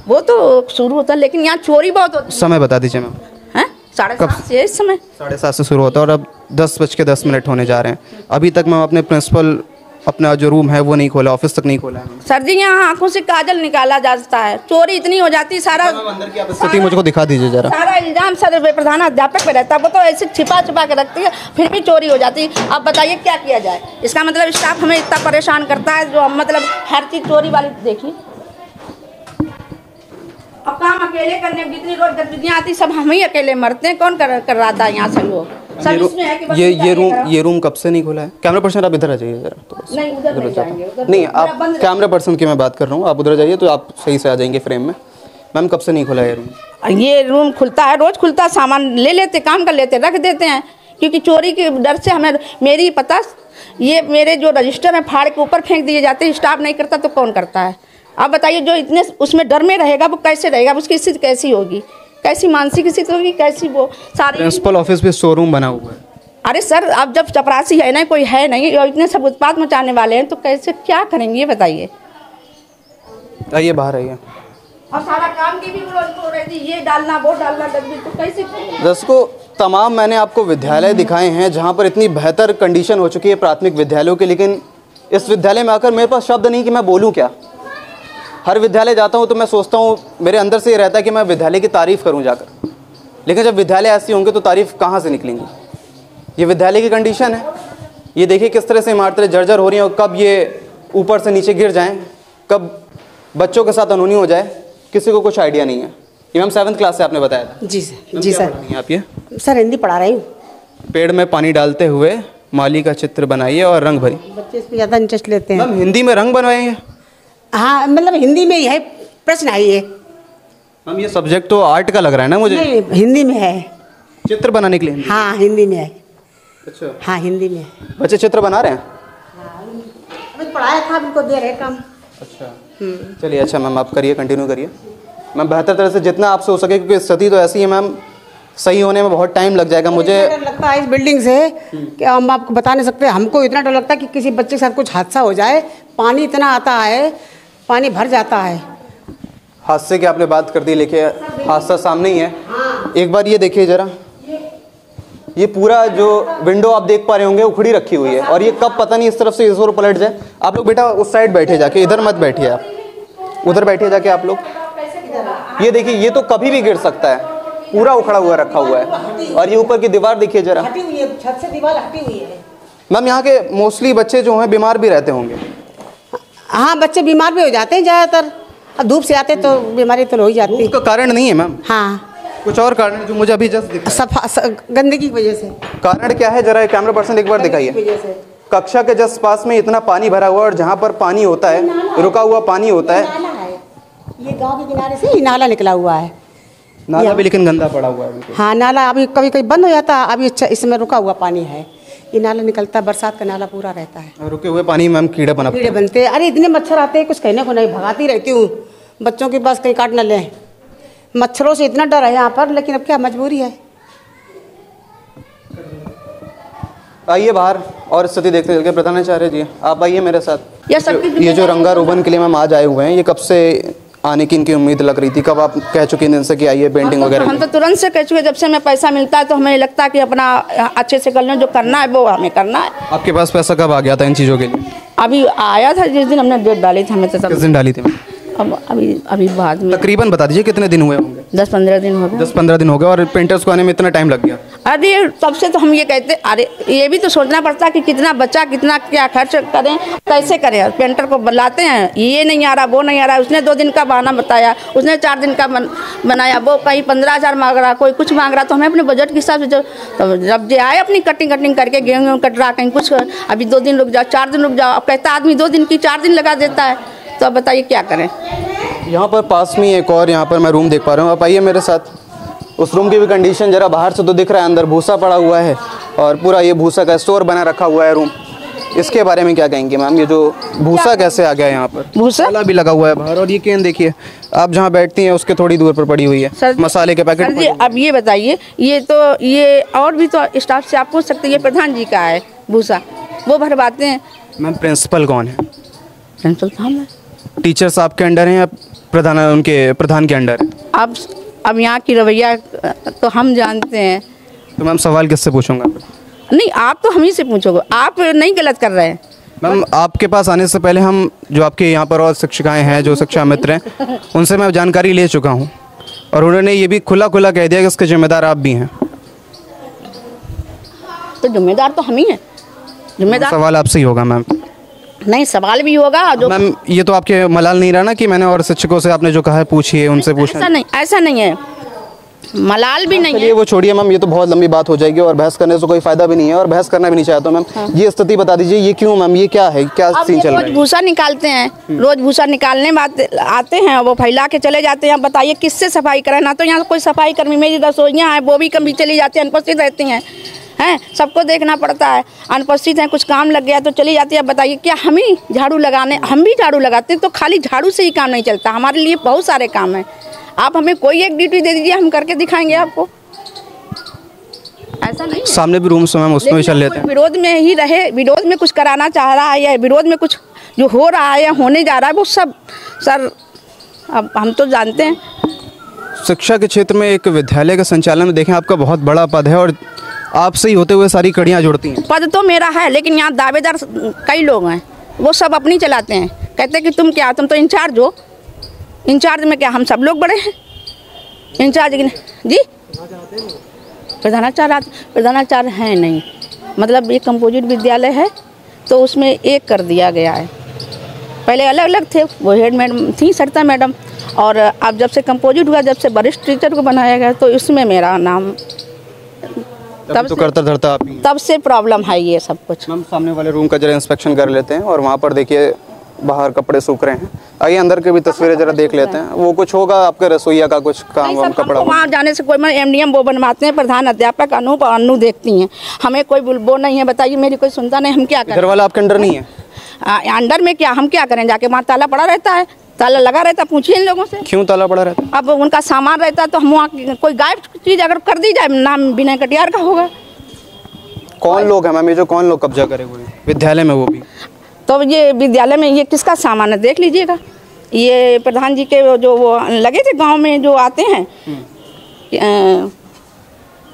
S9: वो तो शुरू होता है, लेकिन यहाँ चोरी बहुत होती है।
S1: समय बता दीजिए मैम।
S9: हैं 7:30 से इस समय
S1: 7:30 से शुरू होता है और अब 10:10 होने जा रहे हैं। अभी तक मैम अपने प्रिंसिपल अपना जो रूम है वो नहीं खोला, ऑफिस तक नहीं खोला है।
S9: सर जी यहाँ आंखों से काजल निकाला जाता है, चोरी इतनी हो जाती है, सारा
S1: अंदर की स्थिति मुझको दिखा दीजिए जरा।
S9: सारा इल्जाम सर प्रधान अध्यापक पे रहता है, वो तो ऐसे छिपा के रखती है, फिर भी चोरी हो जाती है। अब बताइए क्या किया जाए? इसका मतलब स्टाफ हमें इतना परेशान करता है, जो मतलब हर चीज़ चोरी वाली। देखिए अब काम अकेले करने, जितनी रोज गतिविधियाँ आती सब हम ही अकेले मरते हैं, कौन कर रहा था यहाँ से लोग।
S1: ये रूम कब से नहीं खुला है? कैमरा पर्सन आप इधर आ जाइए जरा।
S9: नहीं उधर नहीं जाएंगे,
S1: नहीं आप कैमरा पर्सन की मैं बात कर रहा हूँ, आप उधर जाइए तो आप सही से आ जाएंगे फ्रेम में। मैम कब से नहीं खुला है ये रूम?
S9: ये रूम खुलता है, रोज खुलता है, सामान ले लेते, काम कर लेते, रख देते हैं, क्योंकि चोरी के डर से हमें, मेरी पता, ये मेरे जो रजिस्टर हैं फाड़ के ऊपर फेंक दिए जाते हैं। स्टाफ नहीं करता तो कौन करता है? आप बताइए, जो इतने उसमें डर में रहेगा वो कैसे रहेगा? उसकी स्थिति कैसी होगी, कैसी मानसिक स्थिति होगी, कैसी वो सारी।
S1: प्रिंसिपल ऑफिस भी शोरूम बना हुआ है।
S9: अरे सर अब जब चपरासी है ना, कोई है नहीं और इतने सब उत्पाद मचाने वाले हैं, तो कैसे क्या करेंगे ये बताइए?
S1: आइए बाहर आइए।
S9: और सारा काम की भी वो रहती, ये डालना वो डालना, तो कैसे?
S1: दर्शकों तमाम मैंने आपको विद्यालय दिखाए हैं जहां पर इतनी बेहतर कंडीशन हो चुकी है प्राथमिक विद्यालयों की, लेकिन इस विद्यालय में आकर मेरे पास शब्द नहीं कि मैं बोलूं क्या। हर विद्यालय जाता हूं तो मैं सोचता हूं, मेरे अंदर से ये रहता है कि मैं विद्यालय की तारीफ़ करूं जाकर, लेकिन जब विद्यालय ऐसे होंगे तो तारीफ़ कहाँ से निकलेंगी? ये विद्यालय की कंडीशन है। ये देखिए किस तरह से इमारतें जर्जर हो रही हैं और कब ये ऊपर से नीचे गिर जाएं, कब बच्चों के साथ अनहोनी हो जाए, किसी को कुछ आइडिया नहीं है। ये मैम 7th क्लास से आपने बताया था?
S2: जी सर। जी सर।
S1: आप ये
S2: सर हिंदी पढ़ा रही हूँ।
S1: पेड़ में पानी डालते हुए माली का चित्र बनाइए और रंग भरी।
S2: बच्चे इसमें ज़्यादा इंटरेस्ट लेते हैं।
S1: मैम हिंदी में रंग बनवाएंगे?
S2: हाँ मतलब हिंदी में ही है, प्रश्न है ये।
S1: मैम ये सब्जेक्ट तो आर्ट का लग रहा है ना मुझे।
S2: नहीं हिंदी में है,
S1: चित्र बनाने के लिए।
S2: हाँ हिंदी में है।
S1: अच्छा
S2: हाँ हिंदी में।
S1: बच्चे चित्र बना रहे हैं?
S2: अभी पढ़ाया था, उनको दे रहे काम।
S1: अच्छा चलिए, अच्छा मैम आप करिए, कंटिन्यू करिए मैम, बेहतर तरह से जितना आपसे हो सके, क्योंकि स्थिति तो ऐसी है मैम, सही होने में बहुत टाइम लग जाएगा। मुझे
S2: डर लगता है इस बिल्डिंग से कि हम आपको बता नहीं सकते। हमको इतना डर लगता है कि किसी बच्चे के साथ कुछ हादसा हो जाए। पानी इतना आता है, पानी भर जाता है।
S1: हादसे की आपने बात कर दी, लेकिन हादसा सामने ही है। एक बार ये देखिए जरा, ये पूरा जो विंडो आप देख पा रहे होंगे उखड़ी रखी हुई है, और ये कब पता नहीं इस तरफ से इस ओर पलट जाए। आप लोग बेटा उस साइड बैठे जाके, इधर मत बैठिए, आप उधर बैठिए जाके आप लोग। ये देखिए ये तो कभी भी गिर सकता है, पूरा उखड़ा हुआ रखा हुआ है। और ये ऊपर की दीवार देखिए जरा,
S2: हटी हुई है, छत से दीवार हटी हुई है।
S1: मैम यहाँ के मोस्टली बच्चे जो हैं बीमार भी रहते होंगे?
S2: हाँ बच्चे बीमार भी हो जाते हैं ज़्यादातर। अब धूप से आते तो बीमारी तो हो ही जाती है।
S1: उसका कारण नहीं है मैम?
S2: हाँ
S1: कुछ और कारण जो मुझे अभी जस्ट दिखा।
S2: सफा गंदगी की वजह से।
S1: कारण क्या है जरा कैमरा पर्सन एक बार दिखाइए। कक्षा के जस्ट पास में इतना पानी भरा हुआ है, और जहाँ पर पानी होता है, रुका हुआ पानी होता है।
S2: ये गांव के किनारे से ही नाला निकला हुआ है।
S1: नाला भी लेकिन गंदा पड़ा हुआ है।
S2: हाँ नाला अभी कभी कभी बंद हो जाता है, अभी अच्छा इसमें रुका हुआ पानी है। ये नाला निकलता है, बरसात का नाला पूरा रहता है।
S1: रुके हुए पानी में कीड़े
S2: बनते हैं। अरे इतने मच्छर आते हैं, कुछ कहने को नहीं, भगाती रहती हूँ बच्चों के पास, कहीं काट न लें। मच्छरों से इतना डर है यहाँ पर, लेकिन अब क्या मजबूरी है।
S1: आइए बाहर और स्थिति देखते चलके। प्रधानाचार्य जी आप आइए मेरे साथ।
S9: ये
S1: जो रंगारोगन के लिए मैम आज आए हुए हैं, ये कब से आने की इनकी उम्मीद लग रही थी? कब आप कह चुके हैं इनसे कि आइए पेंटिंग वगैरह?
S9: हम तो तुरंत से कह चुके, जब से हमें पैसा मिलता है तो हमें लगता है कि अपना अच्छे से कर लें, जो करना है वो हमें करना है।
S1: आपके पास पैसा कब आ गया था इन चीज़ों के लिए?
S9: अभी आया था जिस दिन हमने डेट डाली थी। हमें तो
S1: किस दिन डाली थी?
S9: अब अभी बाद में
S1: तकरीबन बता दीजिए कितने दिन हुए होंगे?
S9: 10-15 दिन हो गए।
S1: 10-15 दिन हो गए। और पेंटर्स को आने में इतना टाइम लग गया?
S9: अरे तब से तो हम ये कहते, अरे ये भी तो सोचना पड़ता है कि कितना बच्चा, कितना क्या खर्च करें, कैसे करें। पेंटर को बुलाते हैं, ये नहीं आ रहा, वो नहीं आ रहा। उसने 2 दिन का बहाना बताया, उसने 4 दिन का बनाया, वो कहीं 15,000 मांग रहा, कोई कुछ मांग रहा। तो हमें अपने बजट के हिसाब से जब जो आए अपनी कटिंग करके, गेहूँ कट रहा, कहीं कुछ अभी 2 दिन रुक जाओ, 4 दिन रुक जाओ। अब कहता आदमी 2 दिन की 4 दिन लगा देता है, तो अब बताइए क्या करें।
S1: यहाँ पर पास में एक और यहाँ पर मैं रूम देख पा रहा हूँ, आप आइए मेरे साथ। उस रूम की भी कंडीशन जरा बाहर से तो दिख रहा है, अंदर भूसा पड़ा हुआ है और पूरा ये भूसा का स्टोर बना रखा हुआ है रूम। इसके बारे में क्या कहेंगे मैम? ये जो भूसा कैसे आ गया यहाँ पर?
S9: भूसा
S1: मसाला भी लगा हुआ है बाहर, और ये केन देखिए आप जहाँ बैठती हैं उसके थोड़ी दूर पर पड़ी हुई है मसाले के पैकेट।
S9: सर जी अब ये बताइए, ये और भी तो स्टाफ से आप पूछ सकते हैं, ये प्रधान जी का है भूसा, वो भरवाते हैं।
S1: मैम प्रिंसिपल कौन है?
S9: प्रिंसिपल हम है।
S1: टीचर्स आपके अंडर हैं या प्रधान के अंडर है?
S9: अब यहाँ की रवैया तो हम जानते हैं।
S1: तो मैम सवाल किससे पूछूंगा?
S9: नहीं, आप तो हम ही से पूछोगे, आप नहीं गलत कर रहे हैं।
S1: मैम आपके पास आने से पहले हम जो आपके यहाँ पर और शिक्षिकाएं हैं, जो शिक्षा मित्र हैं, उनसे मैं जानकारी ले चुका हूँ, और उन्होंने ये भी खुला कह दिया कि इसके जिम्मेदार आप भी हैं।
S9: तो जिम्मेदार तो हम ही हैं। जिम्मेदार
S1: सवाल आपसे ही होगा मैम।
S9: नहीं, सवाल भी होगा जो
S1: मैम ये तो आपके मलाल नहीं रहा ना कि मैंने और शिक्षकों से आपने जो कहा है पूछिए, उनसे पूछना।
S9: ऐसा नहीं है, मलाल भी नहीं है।
S1: वो छोड़िए मैम, ये तो बहुत लंबी बात हो जाएगी और बहस करने से कोई फायदा भी नहीं है, और बहस करना भी नहीं चाहता मैम। ये स्थिति बता दीजिए, ये क्यों मैम, ये क्या है, क्या सीन चल रहा है?
S9: रोज भूसा निकालते हैं, रोज भूसा निकालने आते हैं, वो फैला के चले जाते हैं। बताइए किससे सफाई करें? ना तो यहाँ कोई सफाई कर्मी, मेरी रसोइयाँ हैं वो भी कभी चली जाती हैं, अनुपस्थित रहती हैं, सबको देखना पड़ता है। अनुपस्थित हैं, कुछ काम लग गया तो चली जाती है। बताइए क्या हम भी झाड़ू लगाते हैं? तो खाली झाड़ू से ही काम नहीं चलता, हमारे लिए बहुत सारे काम हैं। आप हमें कोई एक ड्यूटी दे दीजिए, हम करके दिखाएंगे आपको। ऐसा नहीं, सामने
S1: भी रूम्स मैम उसमें भी चल लेते हैं।
S9: विरोध में ही रहे, विरोध में कुछ कराना चाह रहा है या विरोध में कुछ जो हो रहा है या होने जा रहा है, वो सब सर अब हम तो जानते हैं।
S1: शिक्षा के क्षेत्र में एक विद्यालय के संचालन में देखें आपका बहुत बड़ा पद है, और आपसे ही होते हुए सारी कड़ियाँ जुड़ती हैं।
S9: पद तो मेरा है, लेकिन यहाँ दावेदार कई लोग हैं, वो सब अपनी चलाते हैं। कहते हैं कि तुम तो इंचार्ज हो। इंचार्ज में क्या हम सब लोग बड़े हैं? इंचार्ज जी प्रधानाचार्य हैं नहीं, मतलब ये कंपोजिट विद्यालय है तो उसमें एक कर दिया गया है। पहले अलग अलग थे, वो हेड मैडम थी सरिता मैडम, और अब जब से कंपोजिट हुआ, जब से वरिष्ठ टीचर को बनाया गया, तो इसमें मेरा नाम तब से प्रॉब्लम है ये सब कुछ।
S1: मैम सामने वाले रूम का जरा इंस्पेक्शन कर लेते हैं, और वहाँ पर देखिए बाहर कपड़े सूख रहे हैं। आइए अंदर के भी तस्वीरें जरा देख लेते हैं। वो कुछ होगा आपके रसोईया का कुछ काम कपड़ा?
S9: वहाँ जाने से कोई एमडीएम वो बनवाते हैं, प्रधान अध्यापक अनु देखती हैं, हमें कोई वो नहीं है। बताइए मेरी कोई सुनता नहीं, हम क्या करें?
S1: घर वाला आपके अंडर नहीं है?
S9: अंडर में क्या, हम क्या करें? जाके वहाँ ताला पड़ा रहता है, ताला लगा रहता है, पूछिए इन लोगों से
S1: क्यों ताला पड़ा रहता है?
S9: अब उनका सामान रहता है तो हम वहाँ कोई गायब चीज़ अगर कर दी जाए, नाम विनय कटियार का होगा।
S1: कौन लोग हैं मैम ये जो कौन लोग कब्जा करे हुए हैं विद्यालय में? वो भी तो
S9: ये विद्यालय में ये किसका सामान है देख लीजिएगा। ये प्रधान जी के जो वो लगे थे गांव में जो आते हैं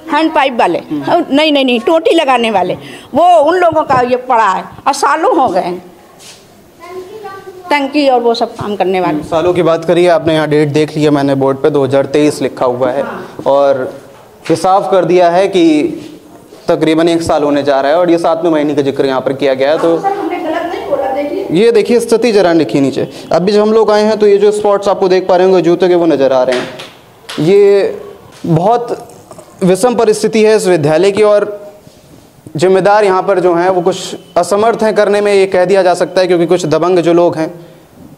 S9: हैंड पाइप वाले, नहीं टोटी लगाने वाले, वो उन लोगों का ये पड़ा है, और सालों हो गए टंकी और वो सब काम करने वाले।
S1: सालों की बात करिए आपने, यहाँ डेट देख लिया मैंने बोर्ड पे 2023 लिखा हुआ है, और हिसाब कर दिया है कि तकरीबन 1 साल होने जा रहा है, और ये 7वें महीने का जिक्र यहाँ पर किया गया है। तो ये देखिए स्थिति जरा लिखी नीचे। अभी जब हम लोग आए हैं तो ये जो स्पॉट्स आपको देख पा रहे होंगे जूते के, वो नज़र आ रहे हैं। ये बहुत विषम परिस्थिति है इस विद्यालय की, और जिम्मेदार यहाँ पर जो हैं वो कुछ असमर्थ हैं करने में, ये कह दिया जा सकता है, क्योंकि कुछ दबंग जो लोग हैं,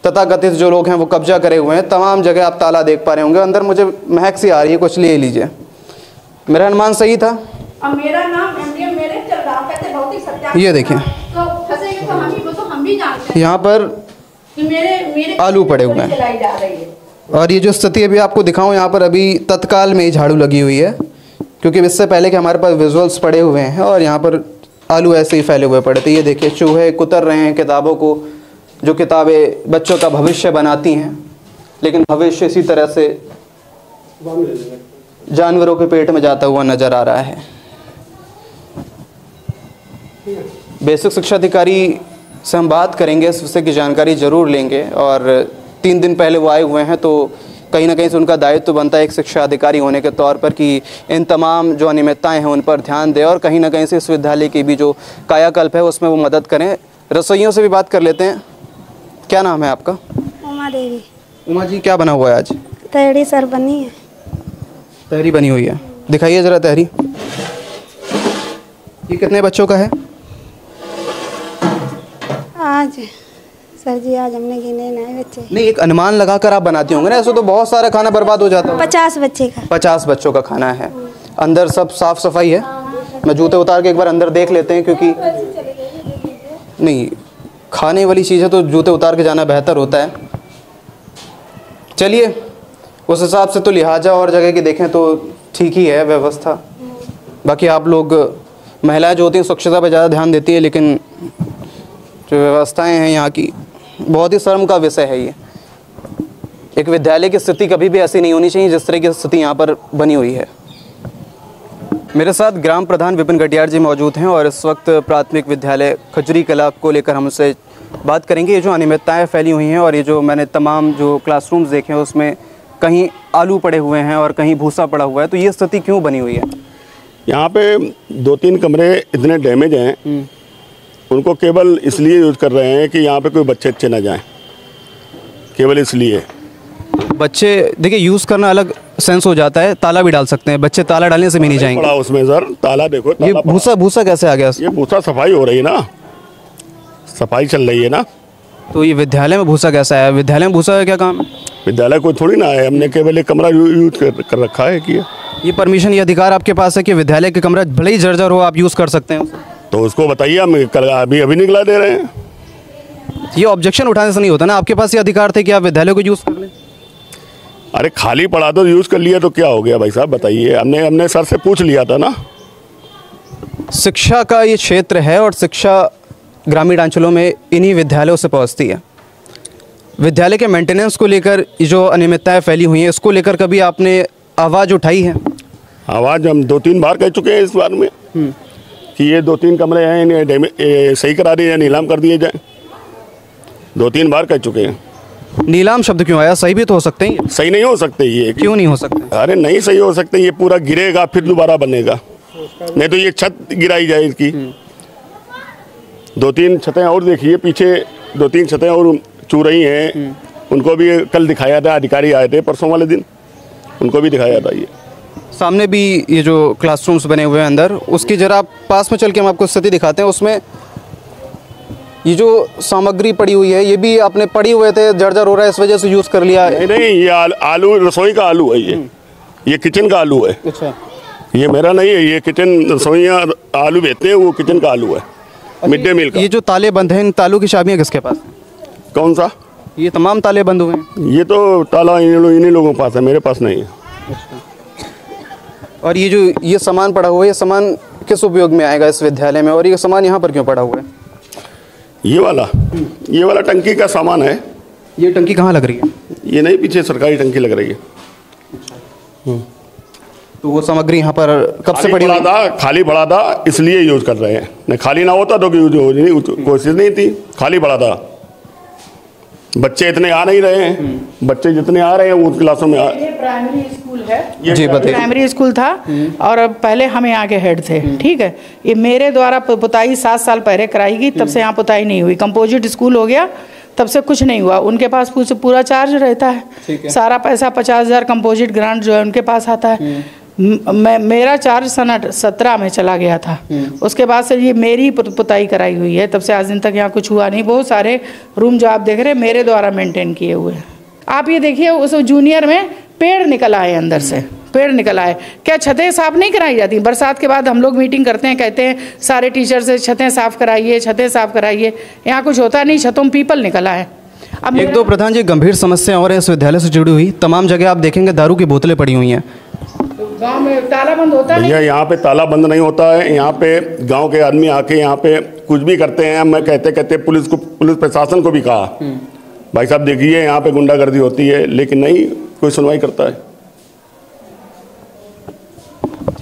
S1: तथाकथित जो लोग हैं, वो कब्जा करे हुए हैं। तमाम जगह आप ताला देख पा रहे होंगे। अंदर मुझे महक सी आ रही है, कुछ ले लीजिए। मेरा अनुमान सही था?
S9: अब मेरा नाम एमडीएम मेरे चल रहा है, कहते भौतिक सत्याग्रह।
S1: ये देखिए
S9: तो हम भी जानते हैं
S1: यहाँ पर
S9: कि मेरे
S1: आलू पड़े हुए हैं, और ये जो स्थिति अभी आपको दिखाऊं, यहाँ पर अभी तत्काल में ही झाड़ू लगी हुई है, क्योंकि इससे पहले कि हमारे पास विजुअल्स पड़े हुए हैं, और यहाँ पर आलू ऐसे ही फैले हुए पड़े थे। ये देखिए चूहे कुतर रहे हैं किताबों को, जो किताबें बच्चों का भविष्य बनाती हैं, लेकिन भविष्य इसी तरह से जानवरों के पेट में जाता हुआ नज़र आ रहा है। बेसिक शिक्षा अधिकारी से हम बात करेंगे, इस विषय की जानकारी ज़रूर लेंगे, और 3 दिन पहले वो आए हुए हैं, तो कहीं ना कहीं से उनका दायित्व तो बनता है एक शिक्षा अधिकारी होने के तौर पर कि इन तमाम जो अनियमितताएं हैं उन पर ध्यान दें, और कहीं ना कहीं से इस विद्यालय की भी जो कायाकल्प है उसमें वो मदद करें। रसोइयों से भी बात कर लेते हैं। क्या नाम है आपका?
S10: उमा देवी।
S1: उमा जी, क्या बना हुआ है आज?
S10: तहरी सर बनी है।
S1: तहरी बनी हुई है, दिखाइए ज़रा तहरी। ये कितने बच्चों का है?
S10: आज सर जी आज हमने गिने नहीं बच्चे।
S1: नहीं, एक अनुमान लगाकर आप बनाती होंगे ना, ऐसे तो बहुत सारा खाना बर्बाद हो जाता है।
S10: 50 बच्चे का।
S1: 50 बच्चों का खाना है। अंदर सब साफ सफाई है? मैं जूते उतार के एक बार अंदर देख लेते हैं, क्योंकि नहीं, खाने वाली चीज़ें तो जूते उतार के जाना बेहतर होता है। चलिए, उस हिसाब से तो लिहाजा और जगह की देखें तो ठीक ही है व्यवस्था। बाकी आप लोग महिलाएं जो होती हैं स्वच्छता पर ज़्यादा ध्यान देती है, लेकिन जो व्यवस्थाएं हैं यहाँ की बहुत ही शर्म का विषय है। ये एक विद्यालय की स्थिति कभी भी ऐसी नहीं होनी चाहिए जिस तरह की स्थिति यहाँ पर बनी हुई है। मेरे साथ ग्राम प्रधान विपिन कटियार जी मौजूद हैं और इस वक्त प्राथमिक विद्यालय खजूरी कला को लेकर हम उनसे बात करेंगे। ये जो अनियमितताएं फैली हुई हैं और ये जो मैंने तमाम जो क्लासरूम्स देखे हैं उसमें कहीं आलू पड़े हुए हैं और कहीं भूसा पड़ा हुआ है, तो ये स्थिति क्यों बनी हुई है?
S3: यहाँ पे 2-3 कमरे इतने डैमेज हैं, उनको केवल इसलिए यूज़ कर रहे हैं कि यहाँ पे कोई बच्चे अच्छे ना जाएं, केवल इसलिए।
S1: बच्चे देखिए यूज़ करना अलग सेंस हो जाता है, ताला भी डाल सकते हैं, बच्चे ताला डालने से भी नहीं जाएंगे।
S3: पड़ा उसमें सर ताला, देखो
S1: ये भूसा कैसे आ गया?
S3: ये भूसा सफाई हो रही है ना, सफाई चल रही है ना।
S1: तो ये विद्यालय में भूसा कैसा है? विद्यालय में भूसा का क्या काम?
S3: विद्यालय कोई थोड़ी ना है, हमने केवल एक कमरा यूज कर रखा है कि
S1: ये परमिशन, ये अधिकार आपके पास है कि विद्यालय के कमरा भले ही जर्जर हो आप यूज़ कर सकते हैं उसे?
S3: तो उसको बताइए, हम कल अभी निकला दे रहे हैं।
S1: ये ऑब्जेक्शन उठाने से नहीं होता ना, आपके पास ये अधिकार थे कि आप विद्यालय को यूज़ कर लें।
S3: अरे खाली पड़ा तो यूज़ कर लिया तो क्या हो गया भाई साहब, बताइए। हमने सर से पूछ लिया था ना।
S1: शिक्षा का ये क्षेत्र है और शिक्षा ग्रामीण अंचलों में इन्हीं विद्यालयों से पहुंचती है। विद्यालय के मेंटेनेंस को लेकर जो अनियमितताएं फैली हुई हैं, इसको लेकर कभी आपने आवाज़ उठाई है?
S3: आवाज़ हम 2-3 बार कह चुके हैं इस बार में कि ये 2-3 कमरे हैं, इन्हें सही करा दिए, नीलाम कर दिए जाए। 2-3 बार कह चुके हैं।
S1: नीलाम शब्द क्यों आया? सही भी तो हो सकते हैं।
S3: सही नहीं हो सकते ये।
S1: क्यों नहीं हो सकते?
S3: अरे नहीं सही हो सकते, ये पूरा गिरेगा फिर दोबारा बनेगा, नहीं तो ये छत गिराई जाए इसकी। 2-3 छतें और देखिए, पीछे 2-3 छतें और चू रही हैं, उनको भी कल दिखाया था, अधिकारी आए थे परसों वाले दिन, उनको भी दिखाया था। ये
S1: सामने भी ये जो क्लासरूम्स बने हुए हैं अंदर, उसकी जरा पास में चल के हम आपको स्थिति दिखाते हैं। उसमें ये जो सामग्री पड़ी हुई है, ये भी आपने पड़ी हुए थे, जर्जर हो रहा है, इस वजह से यूज़ कर लिया?
S3: नहीं, ये आलू रसोई का आलू है, ये किचन का आलू है।
S1: अच्छा,
S3: ये मेरा नहीं है, ये किचन रसोइयाँ आलू बेचते हैं, वो किचन का आलू है, मिड डे मील का।
S1: ये जो ताले बंद हैं, इन तालों की चाबियाँ किसके पास?
S3: कौन सा?
S1: ये तमाम ताले बंद हुए हैं।
S3: ये तो ताला इन्हीं लोगों के पास है, मेरे पास नहीं है।
S1: अच्छा। और ये जो ये सामान पड़ा हुआ है, ये सामान किस उपयोग में आएगा इस विद्यालय में, और ये सामान यहाँ पर क्यों पड़ा हुआ है?
S3: ये वाला टंकी का सामान है।
S1: ये टंकी कहाँ लग रही है?
S3: ये नहीं, पीछे सरकारी टंकी लग रही है।
S1: तो वो सामग्री यहाँ पर कब से पड़ी हुई
S3: था? खाली पड़ा था, इसलिए यूज कर रहे हैं। नहीं खाली ना होता तो कोशिश नहीं थी, खाली पड़ा था। बच्चे इतने आ नहीं रहे हैं, बच्चे जितने आ रहे हैं उन क्लासों में
S4: प्राइमरी स्कूल है।
S1: जी बताइए।
S4: प्राइमरी स्कूल था और पहले हम यहाँ के हेड थे, ठीक है। ये मेरे द्वारा पुताई 7 साल पहले कराई गई, तब से यहाँ पुताई नहीं हुई। कंपोजिट स्कूल हो गया, तब से कुछ नहीं हुआ। उनके पास पूरा चार्ज रहता है, सारा पैसा 50,000 कंपोजिट ग्रांट जो है उनके पास आता है। मेरा चार्ज सन 17 में चला गया था, उसके बाद से ये मेरी पुताई कराई हुई है, तब से आज दिन तक यहाँ कुछ हुआ नहीं। बहुत सारे रूम जो आप देख रहे हैं मेरे द्वारा मेंटेन किए हुए हैं। आप ये देखिए, उस जूनियर में पेड़ निकल आए, अंदर से पेड़ निकल आए। क्या छतें साफ नहीं कराई जाती? बरसात के बाद हम लोग मीटिंग करते हैं, कहते हैं सारे टीचर से छतें साफ कराइए, छतें साफ कराइए। यहाँ कुछ होता नहीं, छतों में पीपल निकल आए। अब
S1: 1-2 प्रधान जी गंभीर समस्या और है इस विद्यालय से जुड़ी हुई। तमाम जगह आप देखेंगे दारू की बोतलें पड़ी हुई हैं।
S4: गांव में ताला बंद होता है?
S3: भैया यहाँ पे ताला बंद नहीं होता है। यहाँ पे गांव के आदमी आके यहाँ पे कुछ भी करते हैं। मैं कहते पुलिस प्रशासन को भी कहा, भाई साहब देखिए यहाँ पे गुंडागर्दी होती है, लेकिन नहीं कोई सुनवाई करता है।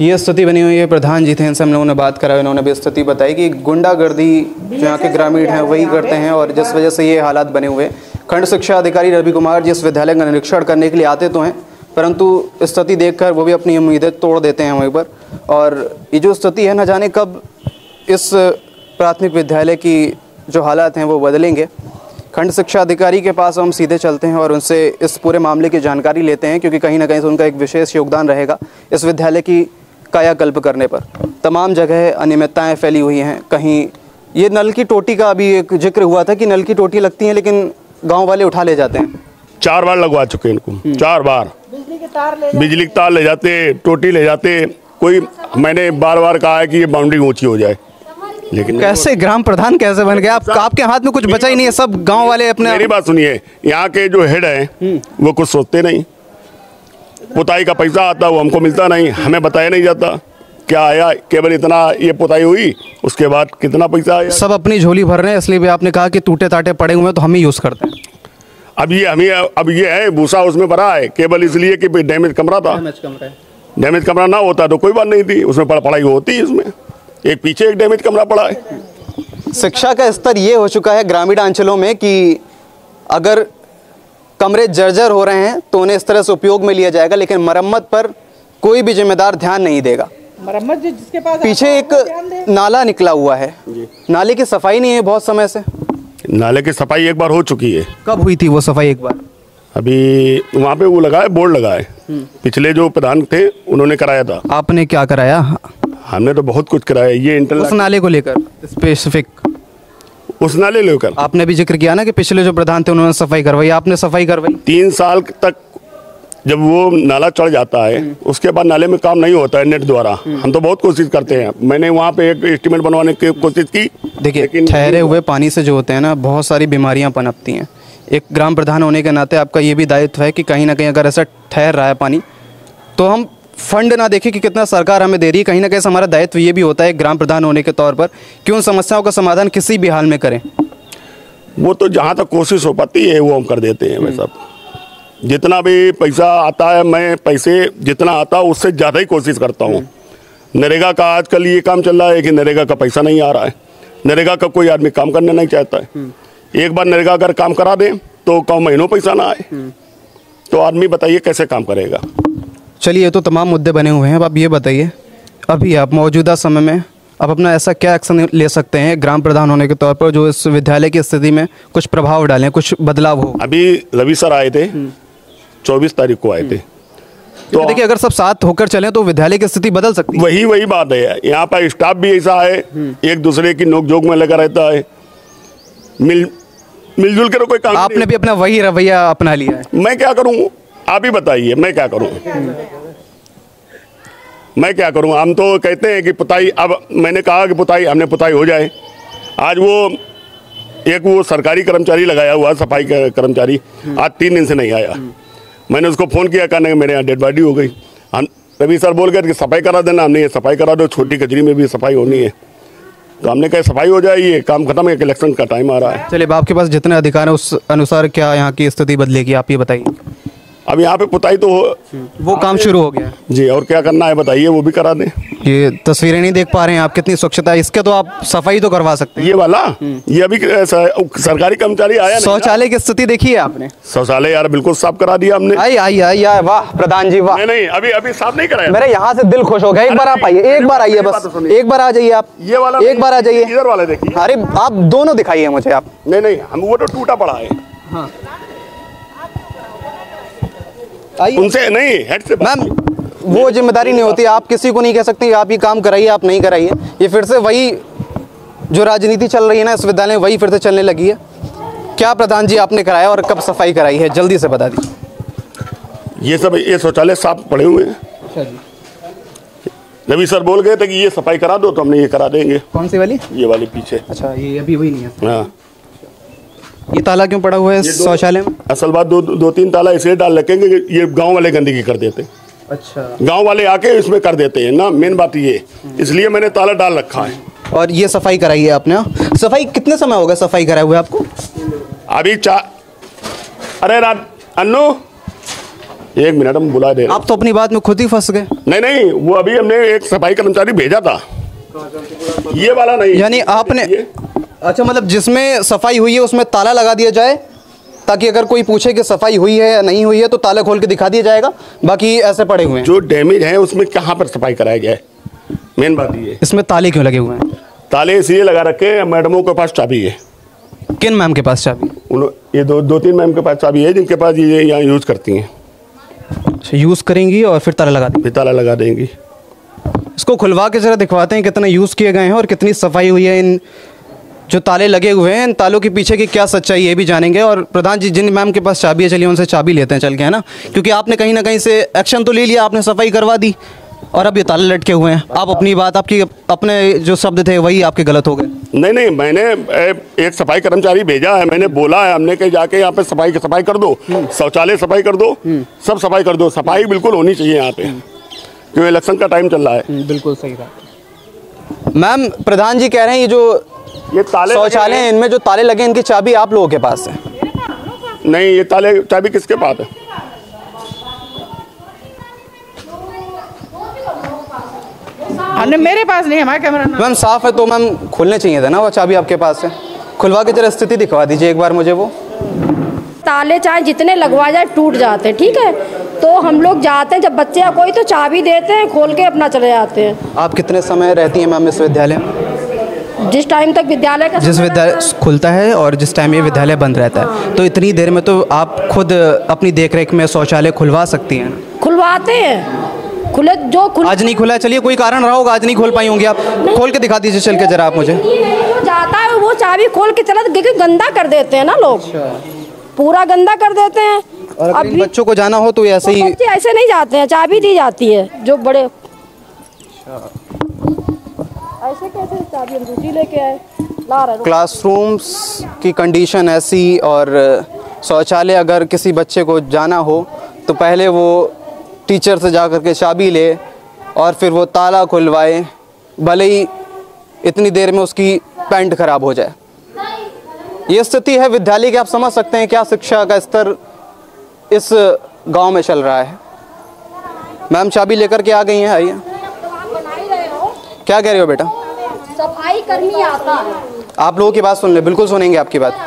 S1: ये स्थिति बनी हुई है। प्रधान जी थे, इनसे हम लोगों ने बात करा, इन्होंने भी स्थिति बताई कि गुंडागर्दी जो यहाँ के ग्रामीण हैं वही करते हैं और जिस वजह से ये हालात बने हुए। खंड शिक्षा अधिकारी रवि कुमार जी इस विद्यालय का निरीक्षण करने के लिए आते तो हैं, परंतु स्थिति देखकर वो भी अपनी उम्मीदें तोड़ देते हैं वहीं पर। और ये जो स्थिति है, न जाने कब इस प्राथमिक विद्यालय की जो हालात हैं वो बदलेंगे। खंड शिक्षा अधिकारी के पास हम सीधे चलते हैं और उनसे इस पूरे मामले की जानकारी लेते हैं, क्योंकि कहीं ना कहीं से उनका एक विशेष योगदान रहेगा इस विद्यालय की कायाकल्प करने पर। तमाम जगह अनियमितताएँ फैली हुई हैं। कहीं ये नल की टोटी का अभी एक जिक्र हुआ था कि नल की टोटी लगती हैं लेकिन गाँव वाले उठा ले जाते हैं।
S3: 4 बार लगवा चुके हैं इनको, 4 बार बिजली के तार ले जाते, टोटी ले जाते। कोई मैंने बार बार कहा है कि ये बाउंड्री ऊंची हो जाए, लेकिन
S1: कैसे ग्राम प्रधान कैसे बन गया आप? आपके हाथ में कुछ बचा ही नहीं है, सब गांव वाले अपने।
S3: मेरी बात सुनिए, यहाँ के जो हेड हैं वो कुछ सोचते नहीं। पुताई का पैसा आता वो हमको मिलता नहीं, हमें बताया नहीं जाता क्या आया, केवल इतना ये पुताई हुई, उसके बाद कितना पैसा आया।
S1: सब अपनी झोली भर रहे हैं, इसलिए भी आपने कहा कि टूटे टाटे पड़े हुए हैं तो हम ही यूज़ करते हैं।
S3: अब ये है भूसा उसमें भरा है, केवल इसलिए कि डैमेज कमरा था। डैमेज कमरा ना होता तो कोई बात नहीं थी, उसमें पढ़ाई होती। इसमें एक पीछे एक डैमेज कमरा पड़ा है।
S1: शिक्षा का स्तर ये हो चुका है ग्रामीण अंचलों में कि अगर कमरे जर्जर हो रहे हैं तो उन्हें इस तरह से उपयोग में लिया जाएगा, लेकिन मरम्मत पर कोई भी जिम्मेदार ध्यान नहीं देगा।
S4: मरम्मत जिसके पास
S1: पीछे एक नाला निकला हुआ है, नाले की सफाई नहीं है बहुत समय से।
S3: नाले की सफाई एक बार हो चुकी है।
S1: कब हुई थी वो सफाई? एक बार
S3: अभी वहाँ पे वो लगा है, बोर्ड लगा है, पिछले जो प्रधान थे उन्होंने कराया था।
S1: आपने क्या कराया?
S3: हमने तो बहुत कुछ कराया। ये
S1: उस नाले को लेकर स्पेसिफिक,
S3: उस नाले लेकर
S1: आपने भी जिक्र किया ना कि पिछले जो प्रधान थे उन्होंने सफाई करवाई, आपने सफाई करवाई।
S3: 3 साल तक जब वो नाला चढ़ जाता है उसके बाद नाले में काम नहीं होता है नेट द्वारा। हम तो बहुत कोशिश करते हैं, मैंने वहाँ पे एक एस्टीमेट बनवाने की कोशिश की।
S1: देखिए, ठहरे हुए पानी से जो होते हैं ना, बहुत सारी बीमारियाँ पनपती हैं। एक ग्राम प्रधान होने के नाते आपका ये भी दायित्व है कि कहीं ना कहीं अगर ऐसा ठहर रहा है पानी तो हम फंड ना देखें कि कितना सरकार हमें दे रही है, कहीं ना कहीं से हमारा दायित्व ये भी होता है ग्राम प्रधान होने के तौर पर कि उन समस्याओं का समाधान किसी भी हाल में करें।
S3: वो तो जहाँ तक कोशिश हो पाती है वो हम कर देते हैं। वैसा जितना भी पैसा आता है, मैं पैसे जितना आता है उससे ज़्यादा ही कोशिश करता हूँ। नरेगा का आजकल ये काम चल रहा है कि नरेगा का पैसा नहीं आ रहा है, नरेगा का कोई आदमी काम करना नहीं चाहता है। एक बार नरेगा अगर काम करा दें तो कई महीनों पैसा ना आए तो आदमी बताइए कैसे काम करेगा।
S1: चलिए, ये तो तमाम मुद्दे बने हुए हैं। अब आप ये बताइए, अभी आप मौजूदा समय में आप अपना ऐसा क्या एक्शन ले सकते हैं ग्राम प्रधान होने के तौर पर जो इस विद्यालय की स्थिति में कुछ प्रभाव डालें, कुछ बदलाव हो?
S3: अभी रवि सर आए थे, 24 तारीख को आए थे।
S1: तो देखिए, अगर सब साथ होकर चलें तो विद्यालय की स्थिति बदल सकती है।
S3: वही बात है। यहाँ पर स्टाफ भी ऐसा है, एक दूसरे की नोकझोंक में लगा रहता है, मिलजुल कर कोई काम।
S1: आपने भी अपना वही रवैया अपना लिया है।
S3: मैं क्या करूँ, आप ही बताइए, मैं क्या करूँ? मैं क्या करूँ? हम तो कहते हैं कि पुताई, अब मैंने कहा कि पुताई, हमने पुताई हो जाए। आज वो सरकारी कर्मचारी लगाया हुआ, सफाई का कर्मचारी, आज 3 दिन से नहीं आया। मैंने उसको फ़ोन किया, कहने मेरे यहाँ डेड बॉडी हो गई। हम रवि सर बोल गए कि सफाई करा देना, हमने ये सफाई करा दो, छोटी कचरी में भी सफाई होनी है। तो हमने कहा सफाई हो जाए, ये काम खत्म है, इलेक्शन का टाइम आ रहा है।
S1: चलिए, आपके पास जितने अधिकार हैं उस अनुसार क्या यहाँ की स्थिति बदलेगी, आप ये बताइए।
S3: अब यहाँ पे पुताई तो
S1: वो काम शुरू हो गया
S3: जी, और क्या करना है बताइए, वो भी करा दें।
S1: ये तस्वीरें नहीं देख पा रहे हैं आप, कितनी स्वच्छता है, इसके तो आप सफाई तो करवा सकते हैं।
S3: ये वाला, ये अभी सरकारी कर्मचारी आया।
S1: शौचालय की स्थिति देखी है आपने?
S3: शौचालय यार बिल्कुल साफ करा दिया हमने।
S1: आई वाह प्रधान जी वाह।
S3: नहीं, अभी साफ नहीं कराया।
S1: मेरे यहाँ से दिल खुश हो गया। एक बार आप आइए, एक बार आइए, बस एक बार आ जाइए आप।
S3: ये वाला
S1: एक बार आ जाइए,
S3: इधर वाला देखिए।
S1: अरे आप दोनों दिखाइए मुझे आप।
S3: नहीं, हम वो तो टूटा पड़ा है।
S1: हाँ,
S3: उनसे नहीं, हेड से।
S1: मैम, वो जिम्मेदारी नहीं होती, आप किसी को नहीं कह सकते आप ये काम कराइए, आप नहीं कराइए। ये फिर से वही जो राजनीति चल रही है ना इस विद्यालय में, वही फिर से चलने लगी है। क्या प्रधान जी आपने कराया और कब सफाई कराई है, जल्दी से बता दीजिए।
S3: ये शौचालय साफ पड़े हुए हैं।
S1: अच्छा जी।
S3: रवि सर बोल गए थे कि ये सफाई करा दो, तो हमने ये करा देंगे।
S1: कौन सी वाली?
S3: ये वाली पीछे।
S1: अच्छा, ये अभी वही नहीं है।
S3: हाँ।
S1: ये ताला क्यों पड़ा हुआ है शौचालय में?
S3: असल बात 2-3 ताला इसलिए डाल रखेंगे कि ये गांव वाले गंदगी कर देते हैं।
S1: अच्छा,
S3: गांव वाले आके इसमें कर देते हैं ना, मेन बात ये, इसलिए मैंने ताला डाल रखा है।
S1: और ये सफाई कराई है आपने? सफाई कितने समय हो गया सफाई कराए हुए आपको?
S3: अभी अरे अन्नू, 1 मिनट हम बुला दे।
S1: आप तो अपनी बात में खुद ही फंस गए।
S3: नहीं, वो अभी हमने एक सफाई कर्मचारी भेजा था, ये वाला नहीं।
S1: यानी आपने, अच्छा, मतलब जिसमें सफाई हुई है उसमें ताला लगा दिया जाए ताकि अगर कोई पूछे कि सफाई हुई है या नहीं हुई है तो ताला खोल के दिखा दिया जाएगा, बाकी ऐसे पड़े हुए हैं।
S3: जो डैमेज है उसमें कहाँ पर सफाई कराया जाए, मेन बात ये।
S1: इसमें ताले क्यों लगे हुए हैं?
S3: ताले इसलिए लगा रखे हैं, मैडमों के पास चाबी है।
S1: किन मैम के पास चाबी?
S3: ये 2-3 मैम के पास चाबी है जिनके पास ये यहाँ यूज़ करती हैं।
S1: यूज़ करेंगी और फिर ताला लगा देंगी?
S3: ताला लगा देंगी।
S1: इसको खुलवा के जरा दिखवाते हैं कितना यूज़ किए गए हैं और कितनी सफाई हुई है। इन जो ताले लगे हुए हैं, इन तालों के पीछे की क्या सच्चाई है ये भी जानेंगे। और प्रधान जी, जिन मैम के पास चाबी है, चलिए उनसे चाबी लेते हैं चल के, है ना, क्योंकि आपने कहीं ना कहीं से एक्शन तो ले लिया, आपने सफाई करवा दी, और अब ये ताले लटके हुए हैं। आप अपनी बात, आपकी अपने जो शब्द थे वही आपके गलत हो गए।
S3: नहीं, मैंने एक सफाई कर्मचारी भेजा है, मैंने बोला है हमने कि जाके यहाँ पे सफाई कर दो, शौचालय सफाई कर दो, सब सफाई कर दो। सफाई बिल्कुल होनी चाहिए यहाँ पे, क्योंकि इलेक्शन का टाइम चल रहा है।
S1: बिल्कुल सही बात। मैम, प्रधान जी कह रहे हैं ये ताले शौचालय हैं, इनमें जो ताले लगे इनकी चाबी आप लोगों के पास है?
S3: नहीं, ये ताले चाबी किसके पास है?
S4: मेरे पास नहीं, हमारे कैमरा
S1: मैम साफ है तो मैम खुलने चाहिए था ना, वो चाबी आपके पास है। खुलवा के जरा स्थिति दिखवा दीजिए एक बार मुझे। वो
S8: ताले चाहे जितने लगवा जाए टूट जाते हैं, ठीक है, तो हम लोग जाते हैं जब बच्चे या कोई तो चाबी देते हैं, खोल के अपना चले जाते हैं।
S1: आप कितने समय रहती हैं मैम इस विद्यालय में?
S8: जिस टाइम तक विद्यालय का
S1: जिस विद्यालय खुलता है और जिस टाइम ये विद्यालय बंद रहता है, तो इतनी देर में तो आप खुद अपनी देखरेख में शौचालय खुलवा सकती हैं?
S8: खुलवाते हैं,
S1: आज नहीं खुला है। चलिए, कोई कारण रहा होगा, आज नहीं खोल पाई होंगी आप। खोल के दिखा दीजिए चल के जरा आप मुझे।
S8: जो जाता है वो चाबी खोल के चला, क्योंकि गंदा कर देते हैं ना लोग, पूरा गंदा कर देते हैं।
S1: और अब बच्चों को जाना हो तो ऐसे ही,
S8: बच्चे ऐसे नहीं जाते हैं, चाबी दी जाती है जो बड़े। ऐसे कैसे चाबी हम दूसरी लेके आए, ला रहे।
S1: क्लासरूम्स की कंडीशन ऐसी, और शौचालय अगर किसी बच्चे को जाना हो तो पहले वो टीचर से जा कर के चाबी ले और फिर वो ताला खुलवाए, भले ही इतनी देर में उसकी पैंट खराब हो जाए। ये स्थिति है विद्यालय की। आप समझ सकते हैं क्या शिक्षा का स्तर इस गांव में चल रहा है। मैम चाबी लेकर के आ गई हैं, आइए। क्या कह रहे हो बेटा?
S8: सफाई कर्मी आता है।
S1: आप लोगों की बात सुन ले, बिल्कुल सुनेंगे आपकी बात।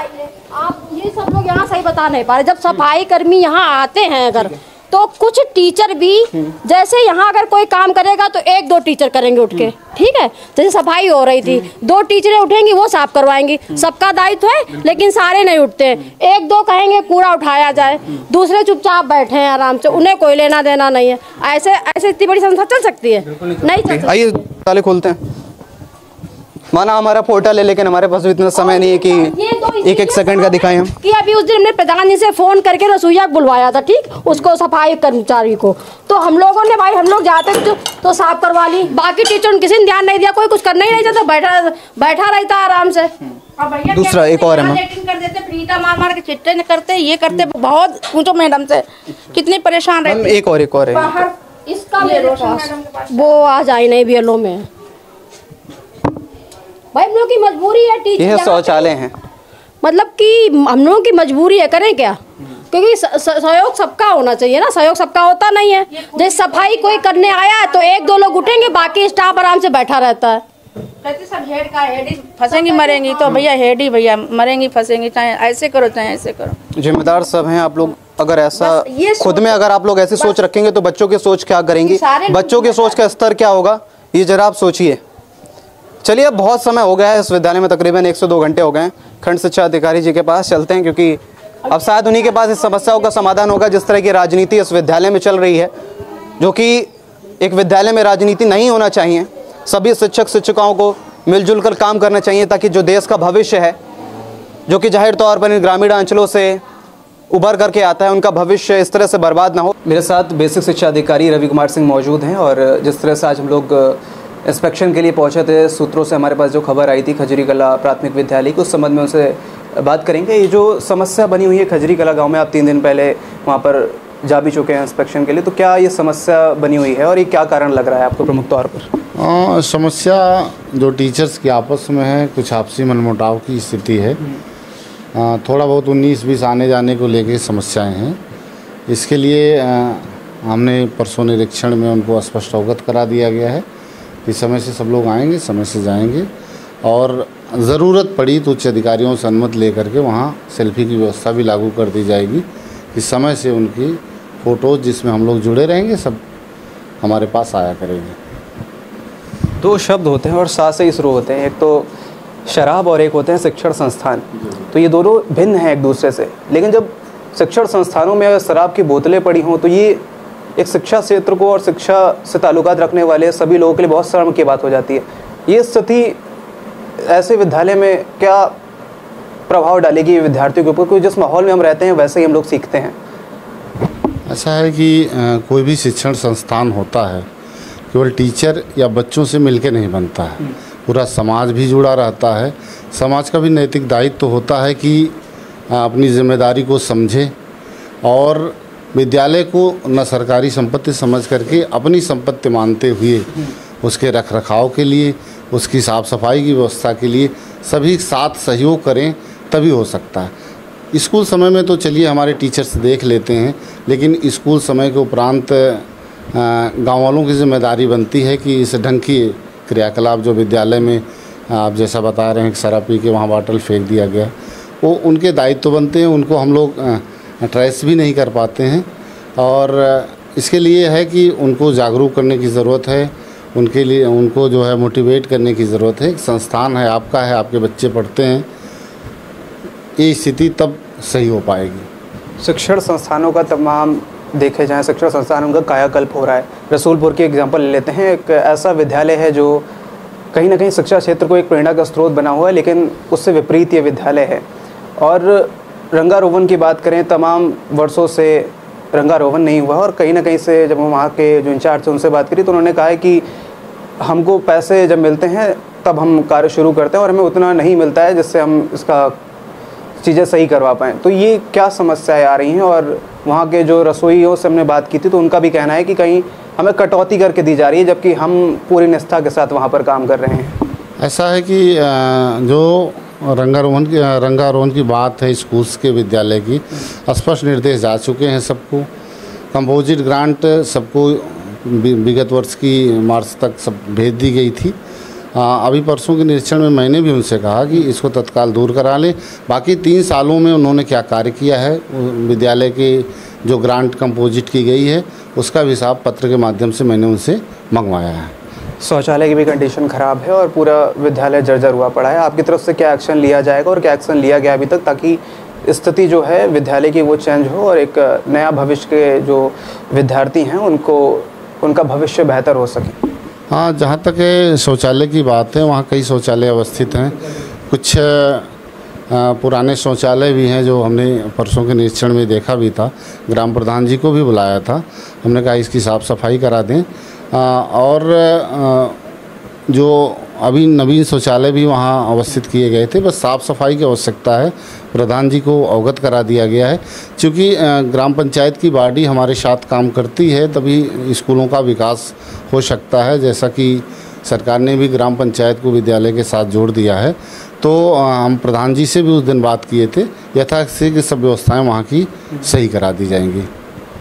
S8: आप ये सब लोग यहाँ सही बता नहीं पा रहे। जब सफाई कर्मी यहाँ आते हैं अगर, तो कुछ टीचर भी, जैसे यहाँ अगर कोई काम करेगा तो 1-2 टीचर करेंगे उठ के, ठीक है। जैसे सफाई हो रही थी, 2 टीचरें उठेंगी, वो साफ करवाएंगी, सबका दायित्व है, लेकिन सारे नहीं उठते। 1-2 कहेंगे कूड़ा उठाया जाए, दूसरे चुपचाप बैठे हैं आराम से, उन्हें कोई लेना देना नहीं है। ऐसे इतनी बड़ी संस्था चल सकती है? नहीं चल सकती।
S1: आइए ताले खोलते हैं। माना हमारा पोर्टल है, लेकिन हमारे पास इतना समय नहीं है कि एक सेकंड का दिखाएं हम।
S8: कि अभी उस दिन हमने प्रधान जी से फोन करके रसोईया बुलवाया था, ठीक, उसको सफाई कर्मचारी को, तो हम लोगों ने, भाई हम लोग जाते तो साफ करवा ली। बाकी टीचर ने किसी ने ध्यान नहीं दिया, कोई कुछ करना ही नहीं चाहता, बैठा रहता आराम से।
S1: दूसरा एक और है,
S9: कर देते, फ्रीटा मार के चिट्टे करते, ये करते, बहुत पूछो मैडम से कितनी परेशान रहते।
S1: एक और है
S8: इसका मेरे पास, वो आज आई नहीं बीएलओ में। भाई हम लोग की मजबूरी है, टीचर
S1: ये शौचालय हैं,
S8: मतलब कि हम लोगों की मजबूरी है, करें क्या? क्योंकि सहयोग सबका होना चाहिए ना, सहयोग सबका होता नहीं है। जैसे सफाई कोई करने आया तो 1-2 लोग उठेंगे, बाकी स्टाफ आराम से बैठा रहता है।
S9: कहते सब हेड का हेड ही फंसेंगी मरेंगी, तो भैया हेड ही भैया मरेंगी फंसेंगी, चाहे ऐसे करो चाहे ऐसे करो।
S1: जिम्मेदार सब हैं आप लोग। अगर ऐसा खुद में अगर आप लोग ऐसी सोच रखेंगे तो बच्चों की सोच क्या करेंगी, बच्चों की सोच का स्तर क्या होगा, ये जरा आप सोचिए। चलिए, अब बहुत समय हो गया है इस विद्यालय में, तकरीबन 1 से 2 घंटे हो गए हैं। खंड शिक्षा अधिकारी जी के पास चलते हैं, क्योंकि अब शायद उन्हीं के पास इस समस्याओं का समाधान होगा। जिस तरह की राजनीति इस विद्यालय में चल रही है, जो कि एक विद्यालय में राजनीति नहीं होना चाहिए। सभी शिक्षक शिक्षिकाओं को मिलजुल कर काम करना चाहिए, ताकि जो देश का भविष्य है, जो कि जाहिर तौर पर इन ग्रामीण अंचलों से उभर करके आता है, उनका भविष्य इस तरह से बर्बाद ना हो। मेरे साथ बेसिक शिक्षा अधिकारी रवि कुमार सिंह मौजूद हैं, और जिस तरह से आज हम लोग इंस्पेक्शन के लिए पहुंचे थे, सूत्रों से हमारे पास जो खबर आई थी खजूरी कला प्राथमिक विद्यालय की, उस संबंध में उनसे बात करेंगे। ये जो समस्या बनी हुई है खजूरी कला गांव में, आप 3 दिन पहले वहां पर जा भी चुके हैं इंस्पेक्शन के लिए, तो क्या ये समस्या बनी हुई है और ये क्या कारण लग रहा है आपको प्रमुख तौर पर?
S11: समस्या जो टीचर्स के आपस में है, कुछ आपसी मनमुटाव की स्थिति है। थोड़ा बहुत 19-20 आने जाने को लेकर समस्याएँ हैं। इसके लिए हमने परसों निरीक्षण में उनको स्पष्ट अवगत करा दिया गया है कि समय से सब लोग आएंगे, समय से जाएंगे, और ज़रूरत पड़ी तो उच्च अधिकारियों से अनुमति लेकर के वहाँ सेल्फी की व्यवस्था भी लागू कर दी जाएगी कि समय से उनकी फ़ोटोज़ जिसमें हम लोग जुड़े रहेंगे सब हमारे पास आया करेंगे।
S1: 2 शब्द होते हैं और साथ से ही शुरू होते हैं, एक तो शराब और एक होते हैं शिक्षण संस्थान। तो ये दोनों भिन्न हैं एक दूसरे से, लेकिन जब शिक्षण संस्थानों में अगर शराब की बोतलें पड़ी हों तो ये एक शिक्षा क्षेत्र को और शिक्षा से ताल्लुकात रखने वाले सभी लोगों के लिए बहुत शर्म की बात हो जाती है। ये स्थिति ऐसे विद्यालय में क्या प्रभाव डालेगी विद्यार्थियों के ऊपर? क्योंकि जिस माहौल में हम रहते हैं वैसे ही हम लोग सीखते हैं।
S11: ऐसा है कि कोई भी शिक्षण संस्थान होता है केवल टीचर या बच्चों से मिलके नहीं बनता है, पूरा समाज भी जुड़ा रहता है। समाज का भी नैतिक दायित्व होता है कि अपनी जिम्मेदारी को समझे और विद्यालय को न सरकारी संपत्ति समझ करके अपनी संपत्ति मानते हुए उसके रखरखाव के लिए, उसकी साफ़ सफाई की व्यवस्था के लिए सभी साथ सहयोग करें, तभी हो सकता है। स्कूल समय में तो चलिए हमारे टीचर्स देख लेते हैं, लेकिन स्कूल समय के उपरांत गाँव वालों की जिम्मेदारी बनती है कि इस ढंग की क्रियाकलाप जो विद्यालय में आप जैसा बता रहे हैं कि शराब पी के वहाँ बॉटल फेंक दिया गया, वो उनके दायित्व बनते हैं। उनको हम लोग ट्रेस भी नहीं कर पाते हैं और इसके लिए है कि उनको जागरूक करने की ज़रूरत है, उनके लिए उनको जो है मोटिवेट करने की ज़रूरत है। संस्थान है, आपका है, आपके बच्चे पढ़ते हैं, ये स्थिति तब सही हो पाएगी।
S1: शिक्षण संस्थानों का तमाम देखे जाएँ, शिक्षण संस्थानों का कायाकल्प हो रहा है। रसूलपुर की एग्जाम्पल ले लेते हैं, एक ऐसा विद्यालय है जो कहीं ना कहीं शिक्षा क्षेत्र को एक प्रेरणा का स्रोत बना हुआ है, लेकिन उससे विपरीत ये विद्यालय है। और रंगारोहण की बात करें, तमाम वर्षों से रंगारोहण नहीं हुआ और कहीं ना कहीं से जब हम वहाँ के जो इंचार्ज थे उनसे बात करी तो उन्होंने कहा है कि हमको पैसे जब मिलते हैं तब हम कार्य शुरू करते हैं और हमें उतना नहीं मिलता है जिससे हम इसका चीज़ें सही करवा पाएँ। तो ये क्या समस्याएं आ रही हैं? और वहाँ के जो रसोइयों से हमने बात की थी तो उनका भी कहना है कि कहीं हमें कटौती करके दी जा रही है, जबकि हम पूरी निष्ठा के साथ वहाँ पर काम कर रहे हैं।
S11: ऐसा है कि जो रंगारोहण की बात है स्कूल्स के विद्यालय की, स्पष्ट निर्देश जा चुके हैं सबको। कंपोजिट ग्रांट सबको विगत वर्ष की मार्च तक सब भेज दी गई थी। अभी परसों के निरीक्षण में मैंने भी उनसे कहा कि इसको तत्काल दूर करा लें। बाकी 3 सालों में उन्होंने क्या कार्य किया है, विद्यालय के जो ग्रांट कंपोजिट की गई है उसका भी हिसाब पत्र के माध्यम से मैंने उनसे मंगवाया है।
S1: शौचालय की भी कंडीशन ख़राब है और पूरा विद्यालय जर्जर हुआ पड़ा है। आपकी तरफ से क्या एक्शन लिया जाएगा और क्या एक्शन लिया गया अभी तक, ताकि स्थिति जो है विद्यालय की वो चेंज हो और एक नया भविष्य के जो विद्यार्थी हैं उनका भविष्य बेहतर हो सके?
S11: हाँ, जहाँ तक शौचालय की बात है, वहाँ कई शौचालय अवस्थित हैं। कुछ पुराने शौचालय भी हैं जो हमने परसों के निरीक्षण में देखा भी था। ग्राम प्रधान जी को भी बुलाया था, हमने कहा इसकी साफ़ सफाई करा दें। और जो अभी नवीन शौचालय भी वहाँ अवस्थित किए गए थे, बस साफ़ सफाई की आवश्यकता है। प्रधान जी को अवगत करा दिया गया है। क्योंकि ग्राम पंचायत की बॉडी हमारे साथ काम करती है तभी स्कूलों का विकास हो सकता है। जैसा कि सरकार ने भी ग्राम पंचायत को विद्यालय के साथ जोड़ दिया है, तो हम प्रधान जी से भी उस दिन बात किए थे, यथाशीघ्र सब व्यवस्थाएँ वहाँ की सही करा दी जाएंगी।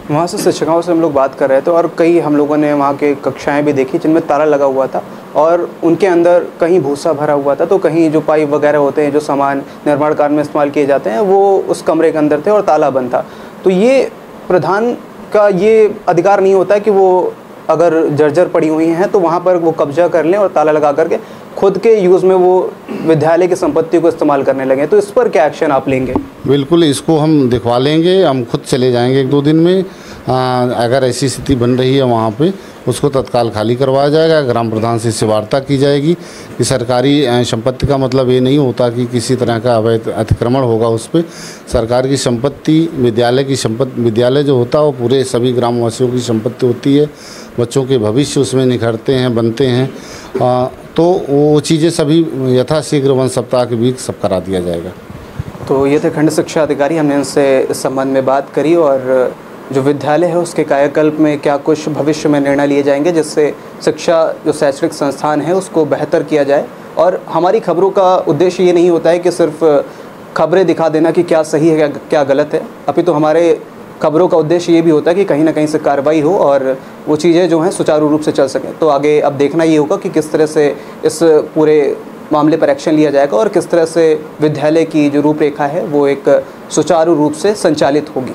S1: वहाँ से शिक्षकों से हम लोग बात कर रहे थे और कई हम लोगों ने वहाँ के कक्षाएं भी देखी जिनमें ताला लगा हुआ था और उनके अंदर कहीं भूसा भरा हुआ था, तो कहीं जो पाइप वगैरह होते हैं जो सामान निर्माण कार्य में इस्तेमाल किए जाते हैं वो उस कमरे के अंदर थे और ताला बंद था। तो ये प्रधान का ये अधिकार नहीं होता है कि वो अगर जर्जर पड़ी हुई हैं तो वहाँ पर वो कब्जा कर लें और ताला लगा करके खुद के यूज़ में वो विद्यालय की संपत्ति को इस्तेमाल करने लगे। तो इस पर क्या एक्शन आप लेंगे?
S11: बिल्कुल, इसको हम दिखवा लेंगे, हम खुद चले जाएंगे 1-2 दिन में। अगर ऐसी स्थिति बन रही है वहाँ पे उसको तत्काल खाली करवाया जाएगा। ग्राम प्रधान से इससे वार्ता की जाएगी कि सरकारी संपत्ति का मतलब ये नहीं होता कि किसी तरह का अवैध अतिक्रमण होगा उस पर। सरकार की संपत्ति, विद्यालय की संपत्ति, विद्यालय जो होता है वो पूरे सभी ग्रामवासियों की संपत्ति होती है। बच्चों के भविष्य उसमें निखरते हैं, बनते हैं, तो वो चीज़ें सभी यथाशीघ्र 1 सप्ताह के बीच सब करा दिया जाएगा।
S1: तो ये थे खंड शिक्षा अधिकारी, हमने इनसे इस संबंध में बात करी और जो विद्यालय है उसके कायाकल्प में क्या कुछ भविष्य में निर्णय लिए जाएंगे जिससे शिक्षा जो शैक्षणिक संस्थान है उसको बेहतर किया जाए। और हमारी खबरों का उद्देश्य ये नहीं होता है कि सिर्फ खबरें दिखा देना कि क्या सही है क्या गलत है, अभी तो हमारे खबरों का उद्देश्य ये भी होता है कि कहीं ना कहीं से कार्रवाई हो और वो चीज़ें जो हैं सुचारू रूप से चल सकें। तो आगे अब देखना ये होगा कि किस तरह से इस पूरे मामले पर एक्शन लिया जाएगा और किस तरह से विद्यालय की जो रूपरेखा है वो एक सुचारू रूप से संचालित होगी।